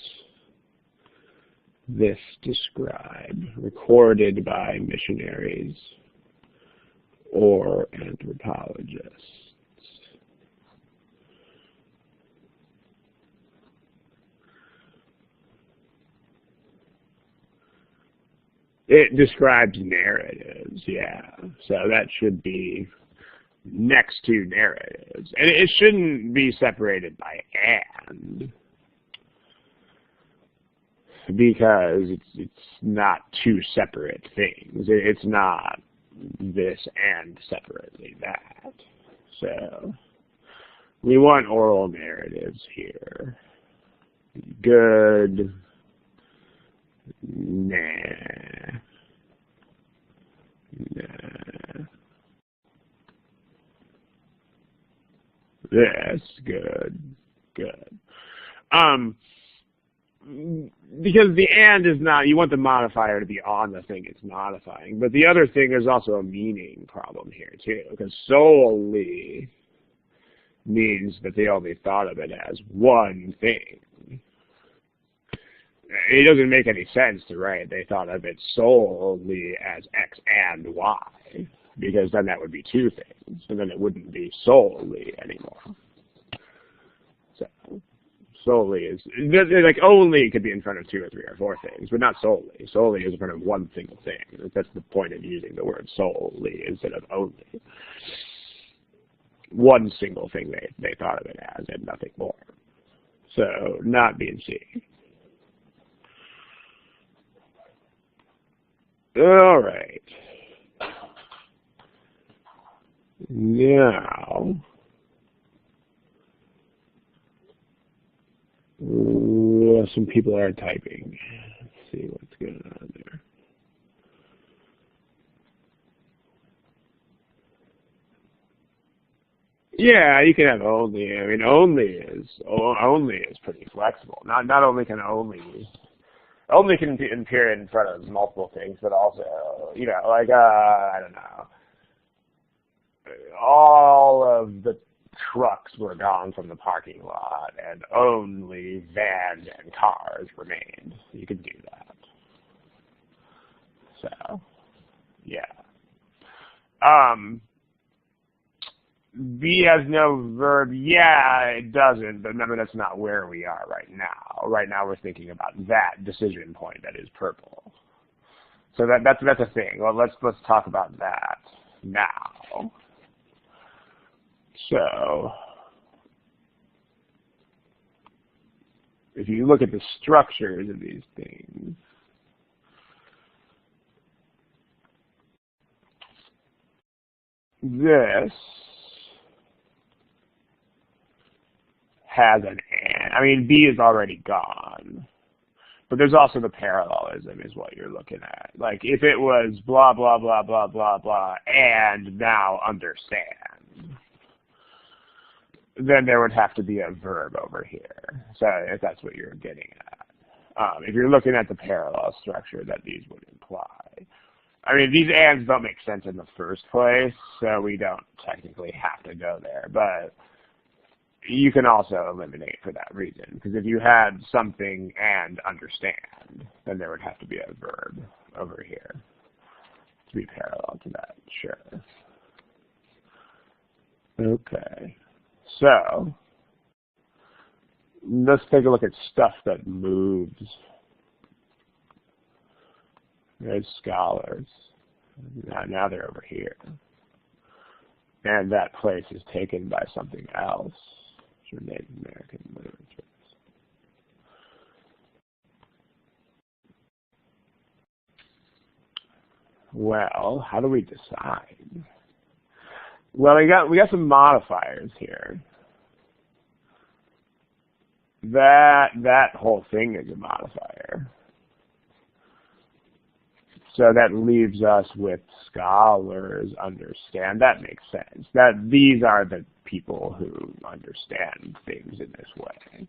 this describe? Recorded by missionaries or anthropologists. It describes narratives, yeah. So that should be next to narratives. And it shouldn't be separated by and, because it's not two separate things. It's not this and separately that. So we want oral narratives here. Good. Nah. This, good. Because the and is not, you want the modifier to be on the thing it's modifying. But the other thing, there's also a meaning problem here too, because solely means that they only thought of it as one thing. It doesn't make any sense to write they thought of it solely as X and Y, because then that would be two things, and then it wouldn't be solely anymore. So solely is, like, only could be in front of two or three or four things, but not solely. Solely is in front of one single thing. That's the point of using the word solely instead of only. One single thing they thought of it as and nothing more. So not B and C. All right. Now, some people are typing. Let's see what's going on there. Yeah, you can have only. I mean, only is pretty flexible. Not only can only can appear in front of multiple things, but also, like I don't know, all of the trucks were gone from the parking lot, and only vans and cars remained. You could do that. So, yeah. B has no verb. Yeah, it doesn't, but remember that's not where we are right now. Right now we're thinking about that decision point that is purple. So that's a thing. Well, let's talk about that now. So if you look at the structures of these things, this has an and. I mean, B is already gone. But there's also the parallelism is what you're looking at. Like, if it was blah, blah, blah, blah, blah, blah, and now understand, then there would have to be a verb over here. So if that's what you're getting at. If you're looking at the parallel structure that these would imply. I mean, these ands don't make sense in the first place, so we don't technically have to go there. But you can also eliminate for that reason, because if you had something and understand, then there would have to be a verb over here to be parallel to that, sure. Okay, so let's take a look at stuff that moves. There's scholars. Now they're over here. And that place is taken by something else. For Native American literatures. Well, how do we decide? Well, we got some modifiers here. That whole thing is a modifier. So that leaves us with scholars understand. That makes sense. That these are the people who understand things in this way.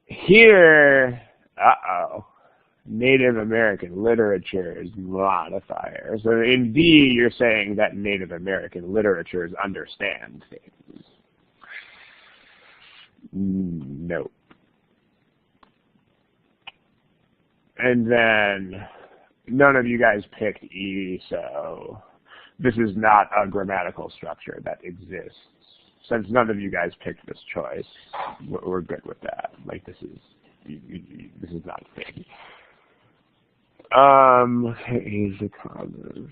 Here, Native American literature is modifier. So in D, you're saying that Native American literatures understand things. Nope. And then none of you guys picked E, so this is not a grammatical structure that exists. Since none of you guys picked this choice, we're good with that. Like this is not a thing. Here's a comment.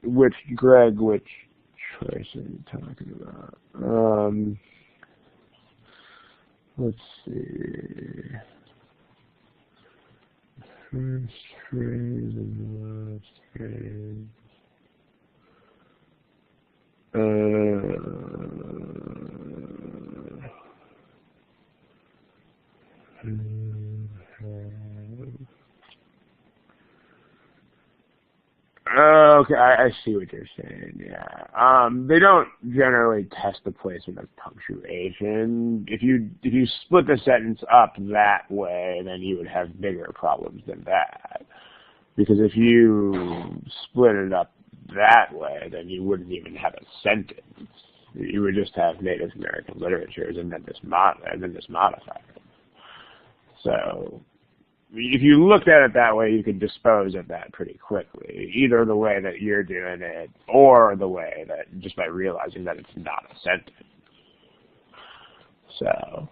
Which choice are you talking about? Let's see. First phrase and last phrase. Okay, I see what you're saying. Yeah, they don't generally test the placement of punctuation. If you split the sentence up that way, then you would have bigger problems than that. Because if you split it up that way, then you wouldn't even have a sentence. You would just have Native American literatures and then this modifier. So if you looked at it that way, you could dispose of that pretty quickly, either the way that you're doing it or the way that just by realizing that it's not a sentence. So,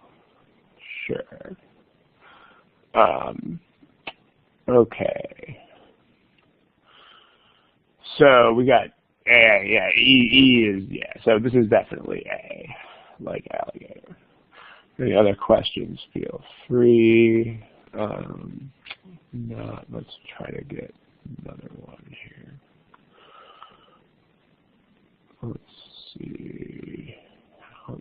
sure. Okay. So we got A, yeah, E is, yeah, so this is definitely A, like alligator. Any other questions, feel free. Let's try to get another one here. Let's see. How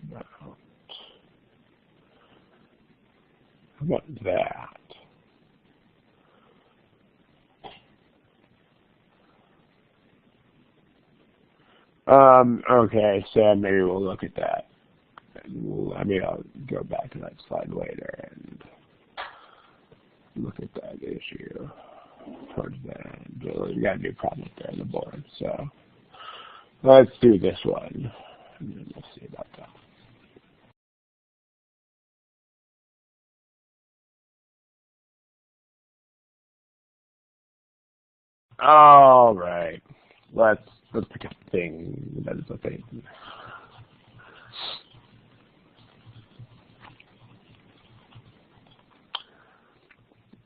about that? Okay, so maybe we'll look at that. I'll go back to that slide later and look at that issue towards the end. We got a new problem there on the board, so let's do this one, and then we'll see about that. All right, let's pick a thing that is a thing.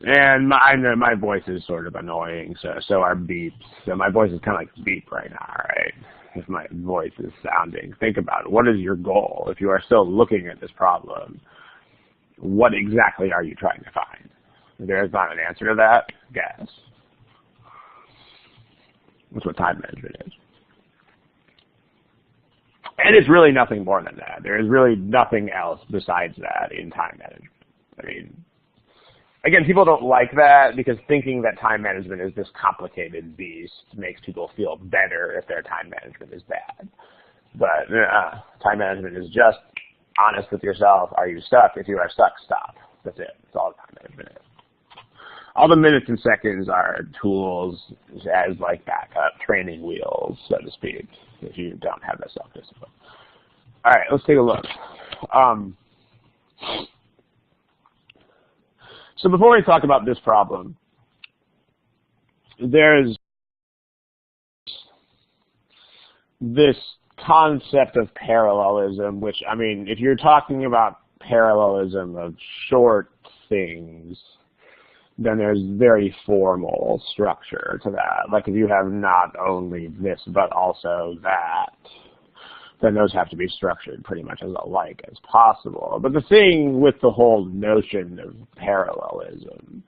And I know my voice is sort of annoying, so are beeps. So my voice is kind of like beep right now, right? If my voice is sounding, think about it. What is your goal? If you are still looking at this problem, what exactly are you trying to find? If there is not an answer to that, guess. That's what time management is. And it's really nothing more than that. There is really nothing else besides that in time management. I mean, again, people don't like that because thinking that time management is this complicated beast makes people feel better if their time management is bad. But time management is just honest with yourself. Are you stuck? If you are stuck, stop. That's it. That's all time management is. All the minutes and seconds are tools as like backup training wheels, so to speak, if you don't have that self-discipline. All right, let's take a look. So before we talk about this problem, there's this concept of parallelism, which, I mean, if you're talking about parallelism of short things, then there's very formal structure to that. Like if you have not only this, but also that, then those have to be structured pretty much as alike as possible. But the thing with the whole notion of parallelism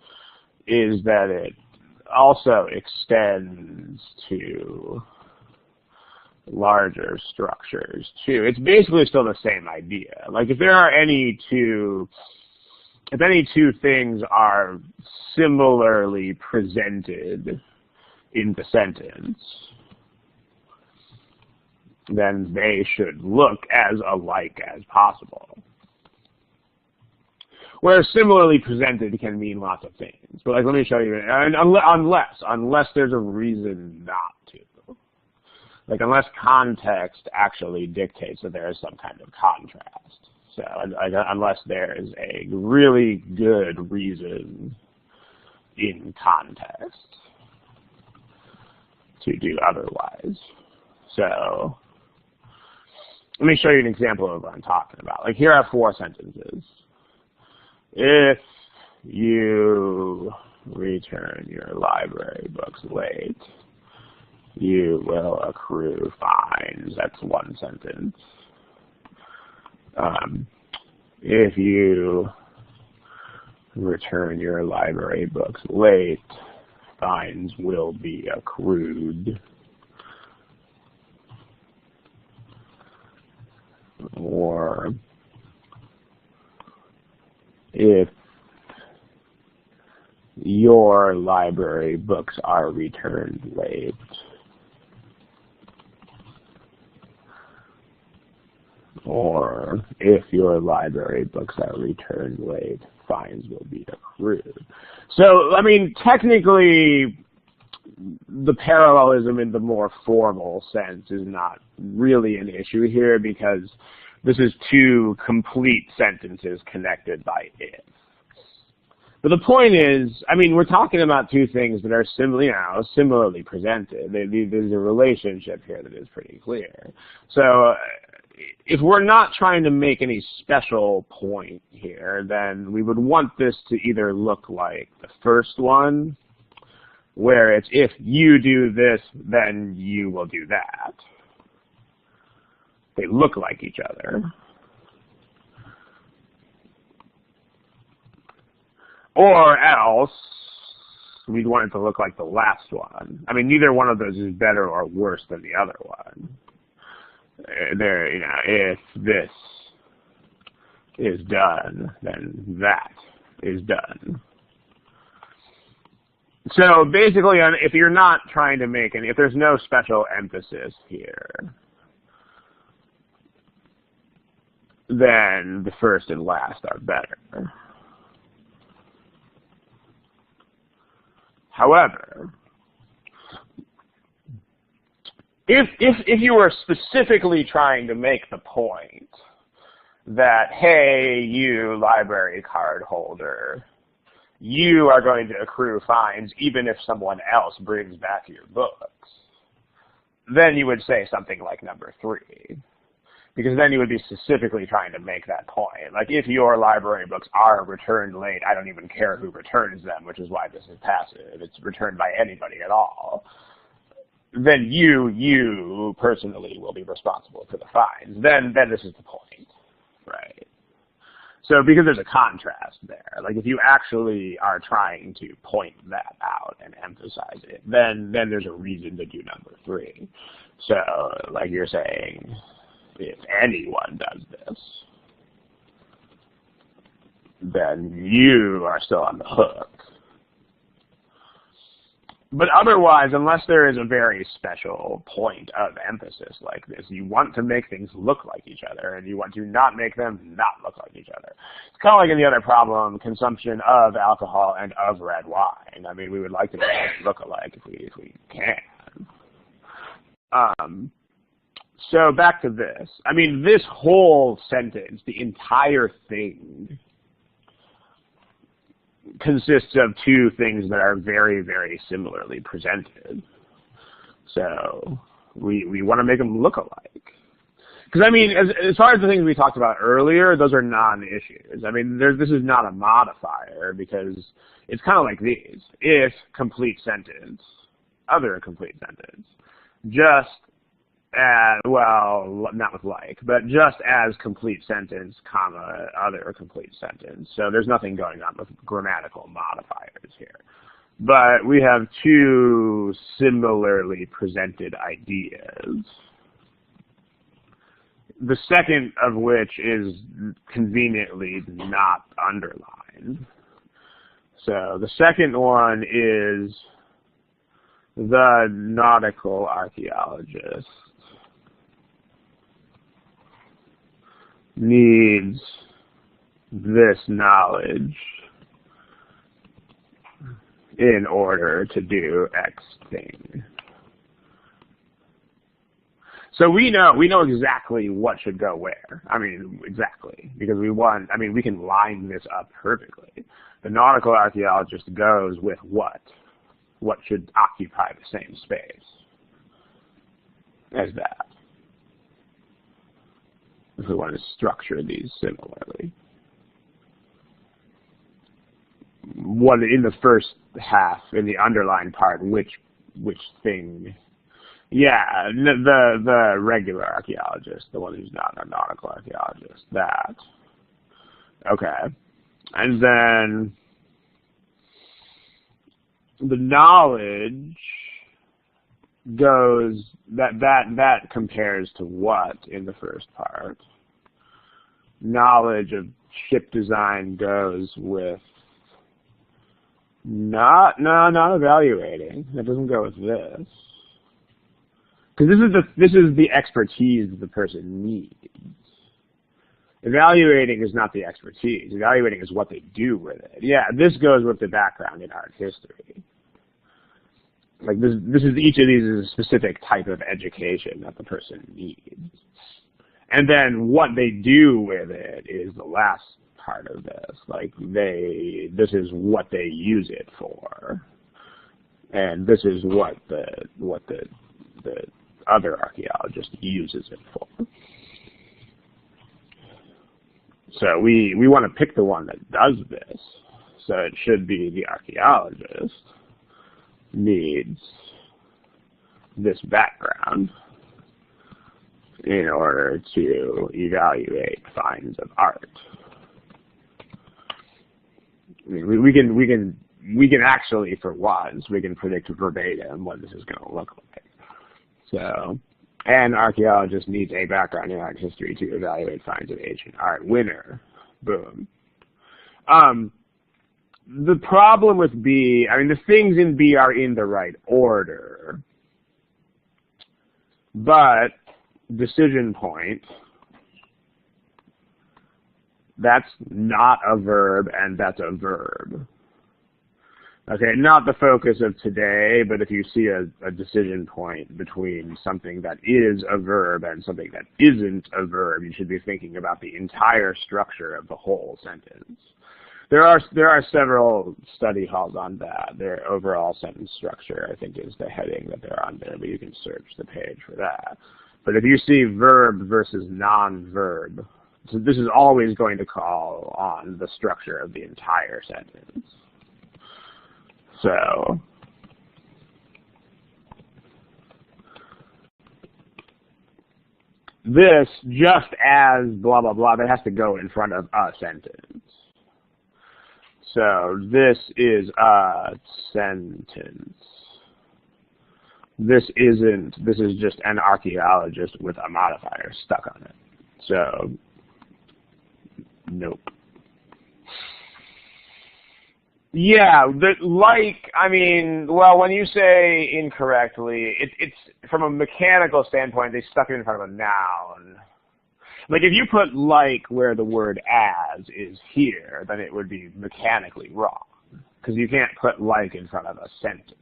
is that it also extends to larger structures too. It's basically still the same idea. Like if there are any two things are similarly presented in the sentence, then they should look as alike as possible. Whereas similarly presented can mean lots of things. But like, let me show you, unless there's a reason not to. Like unless context actually dictates that there is some kind of contrast. So unless there is a really good reason in context to do otherwise. So let me show you an example of what I'm talking about. Like here are 4 sentences. If you return your library books late, you will accrue fines. That's one sentence. If you return your library books late, fines will be accrued. Or if your library books are returned late, or if your library books are returned late, fines will be accrued. So, I mean, technically, the parallelism in the more formal sense is not really an issue here because this is 2 complete sentences connected by if. But the point is, I mean, we're talking about 2 things that are similarly presented. There's a relationship here that is pretty clear. So if we're not trying to make any special point here, then we would want this to either look like the first one, where it's if you do this, then you will do that. They look like each other. Or else, we'd want it to look like the last one. I mean, neither one of those is better or worse than the other one. There, if this is done, then that is done. So basically, if you're not trying to make if there's no special emphasis here, then the first and last are better. However, if you were specifically trying to make the point that, hey, you library card holder, you are going to accrue fines even if someone else brings back your books, then you would say something like number 3. Because then you would be specifically trying to make that point. Like, if your library books are returned late, I don't even care who returns them, which is why this is passive. It's returned by anybody at all. Then you personally will be responsible for the fines. Then this is the point, right? So because there's a contrast there, like if you actually are trying to point that out and emphasize it, then there's a reason to do number 3. So like you're saying, if anyone does this, then you are still on the hook. But otherwise, unless there is a very special point of emphasis like this, you want to make things look like each other, and you want to not make them not look like each other. It's kind of like in the other problem, consumption of alcohol and of red wine. I mean, we would like to make them look alike if we can. So back to this. I mean, this whole sentence, the entire thing, consists of 2 things that are very, very similarly presented. So we want to make them look alike. Because, I mean, as far as the things we talked about earlier, those are non-issues. I mean, this is not a modifier because it's kind of like these. If complete sentence, other complete sentence, just as, well, not with like, but just as complete sentence, comma, other complete sentence. So there's nothing going on with grammatical modifiers here. But we have 2 similarly presented ideas. The second of which is conveniently not underlined. So the second one is the nautical archaeologist needs this knowledge in order to do X thing. So we know exactly what should go where. I mean, exactly, because we can line this up perfectly. The nautical archaeologist goes with what? What should occupy the same space as that? If we want to structure these similarly. What in the first half, in the underlined part, which thing? Yeah, the regular archaeologist, the one who's not a nautical archaeologist. That. Okay. And then the knowledge goes, that compares to what in the first part? Knowledge of ship design goes with not evaluating. That doesn't go with this. Because this is the expertise that the person needs. Evaluating is not the expertise. Evaluating is what they do with it. Yeah, this goes with the background in art history. Like this is, each of these is a specific type of education that the person needs. And then what they do with it is the last part of this. Like this is what they use it for. And this is what the other archaeologist uses it for. So we want to pick the one that does this. So it should be the archaeologist needs this background in order to evaluate finds of art. I mean, we can we can actually, for once, we can predict verbatim what this is going to look like. So, an archaeologist needs a background in art history to evaluate finds of ancient art. Winner. Boom. The problem with B, I mean, the things in B are in the right order, but decision point, that's not a verb, and that's a verb. Okay, not the focus of today, but if you see a decision point between something that is a verb and something that isn't a verb, you should be thinking about the entire structure of the whole sentence. There are several study halls on that. Their overall sentence structure, I think, is the heading that they're on there, but you can search the page for that. But if you see verb versus non-verb, so this is always going to call on the structure of the entire sentence. So, this, just as blah, blah, blah, that has to go in front of a sentence. So, this is a sentence. This isn't, this is just an archaeologist with a modifier stuck on it. So, nope. Yeah, I mean, well, when you say incorrectly, it's from a mechanical standpoint, they stuck it in front of a noun. Like, if you put like where the word as is here, then it would be mechanically wrong, because you can't put like in front of a sentence.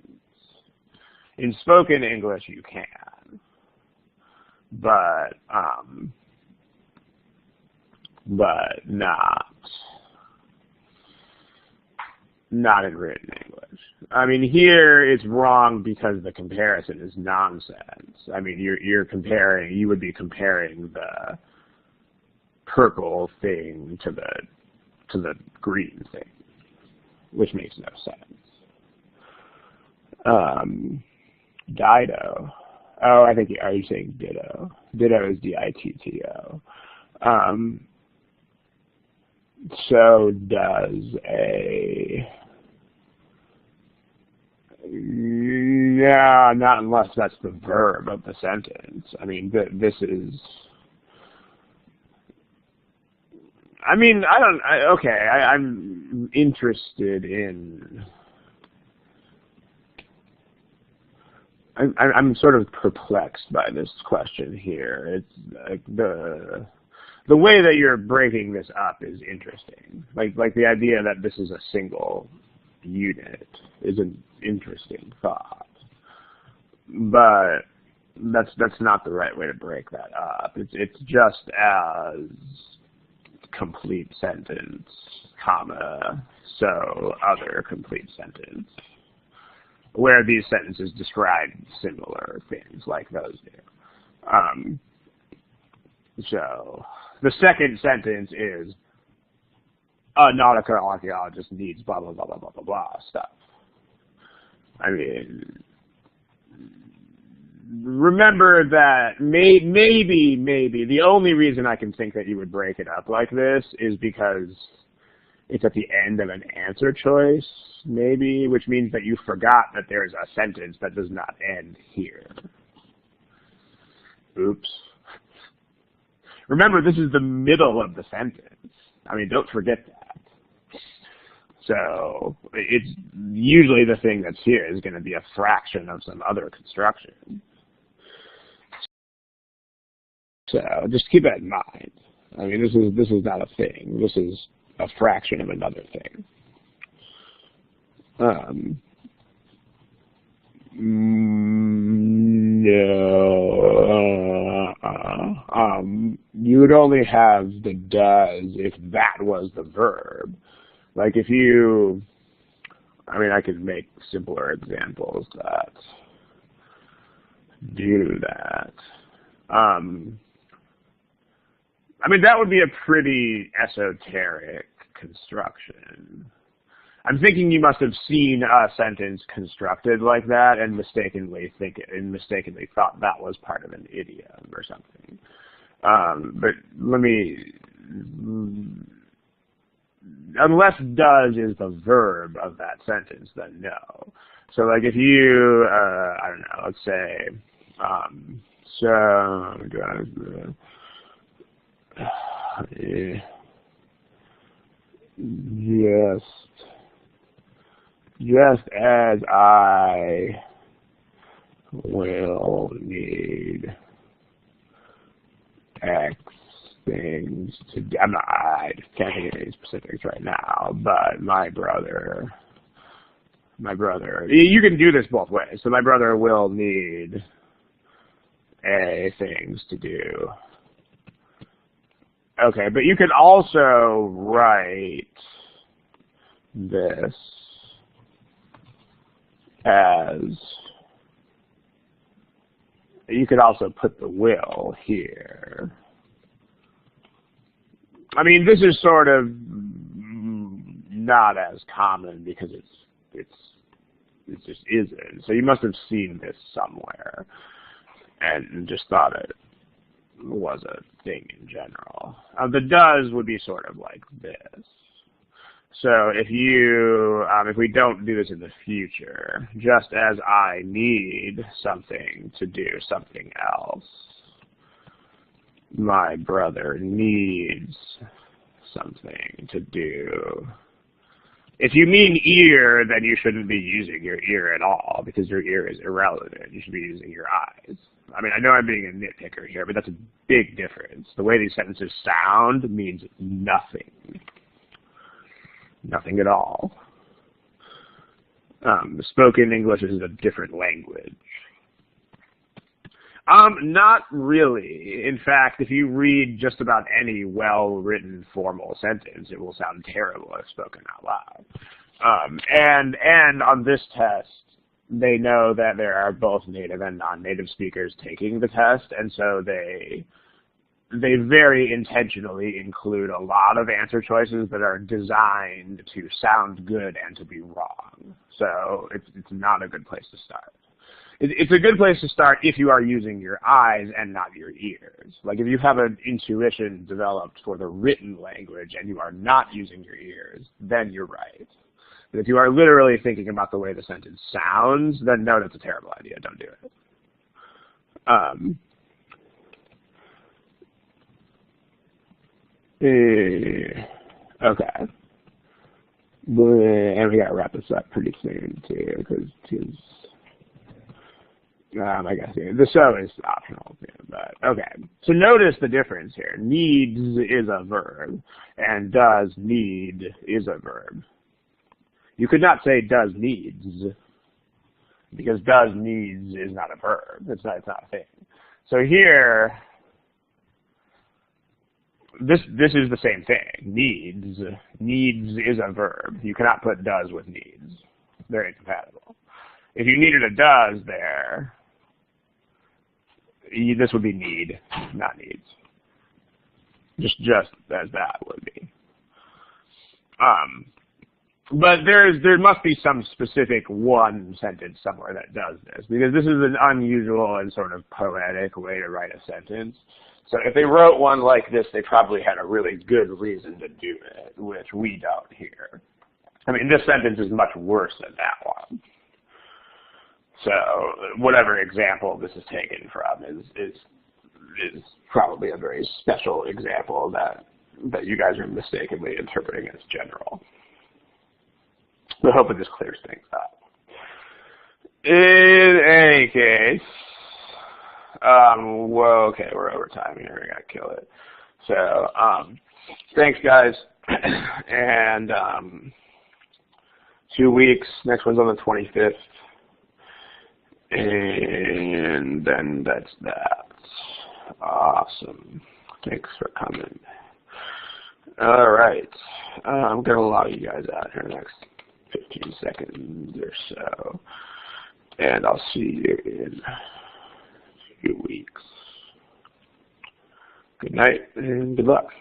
In spoken English, you can, but not in written English. I mean, here it's wrong because the comparison is nonsense. I mean, you would be comparing the purple thing to the green thing, which makes no sense. Dido. Oh, I think, are you saying ditto? Ditto is D-I-T-T-O. So does a... Yeah, not unless that's the verb of the sentence. I mean, this is... I mean, I'm interested in... I'm sort of perplexed by this question here. It's like the way that you're breaking this up is interesting. Like the idea that this is a single unit is an interesting thought. But that's not the right way to break that up. It's just as complete sentence, comma, so other complete sentence, where these sentences describe similar things like those do. So the second sentence is a nautical archaeologist needs blah, blah, blah, blah, blah, blah, blah stuff. I mean, remember that maybe the only reason I can think that you would break it up like this is because it's at the end of an answer choice, maybe, which means that you forgot that there's a sentence that does not end here. Oops. Remember, this is the middle of the sentence. I mean, don't forget that. So it's usually the thing that's here is going to be a fraction of some other construction. So just keep that in mind. I mean, this is not a thing. This is a fraction of another thing. You would only have the does if that was the verb. Like if you, I mean, I could make simpler examples that do that. I mean, that would be a pretty esoteric construction. I'm thinking you must have seen a sentence constructed like that and mistakenly thought that was part of an idiom or something. But let me unless does is the verb of that sentence, then no. So like if you, I don't know, let's say, just as I will need X things to do. I can't think of any specifics right now, but my brother, you can do this both ways. So my brother will need A things to do. Okay, but you could also write this as, you could also put the will here. I mean, this is sort of not as common because it just isn't. So you must have seen this somewhere and just thought it was a thing in general. The does would be sort of like this. So if you, if we don't do this in the future, just as I need something to do something else, my brother needs something to do. If you mean ear, then you shouldn't be using your ear at all because your ear is irrelevant. You should be using your eyes. I mean, I know I'm being a nitpicker here, but that's a big difference. The way these sentences sound means nothing. Nothing at all. Spoken English is a different language. Not really. In fact, if you read just about any well-written formal sentence, it will sound terrible if spoken out loud. And on this test, they know that there are both native and non-native speakers taking the test, and so they very intentionally include a lot of answer choices that are designed to sound good and to be wrong. So it's not a good place to start. It's a good place to start if you are using your eyes and not your ears. Like if you have an intuition developed for the written language and you are not using your ears, then you're right. But if you are literally thinking about the way the sentence sounds, then no, that's a terrible idea. Don't do it. Okay. And we gotta wrap this up pretty soon too, because I guess the so is optional too, but okay. So notice the difference here. Needs is a verb, and does need is a verb. You could not say does needs, because does needs is not a verb. It's not a thing. So here, this is the same thing. Needs is a verb. You cannot put does with needs. They're incompatible. If you needed a does there, this would be need, not needs. Just as that would be. But there must be some specific one sentence somewhere that does this, because this is an unusual and sort of poetic way to write a sentence. So if they wrote one like this, they probably had a really good reason to do it, which we don't here. I mean, this sentence is much worse than that one. So whatever example this is taken from is probably a very special example that you guys are mistakenly interpreting as general. So I hope this clears things up. In any case, well, okay, we're over time here. We gotta kill it. So, thanks, guys. And 2 weeks. Next one's on the 25th. And then that's that. Awesome. Thanks for coming. All right. I'm going to log you guys out here in the next 15 seconds or so. And I'll see you in a few weeks. Good night and good luck.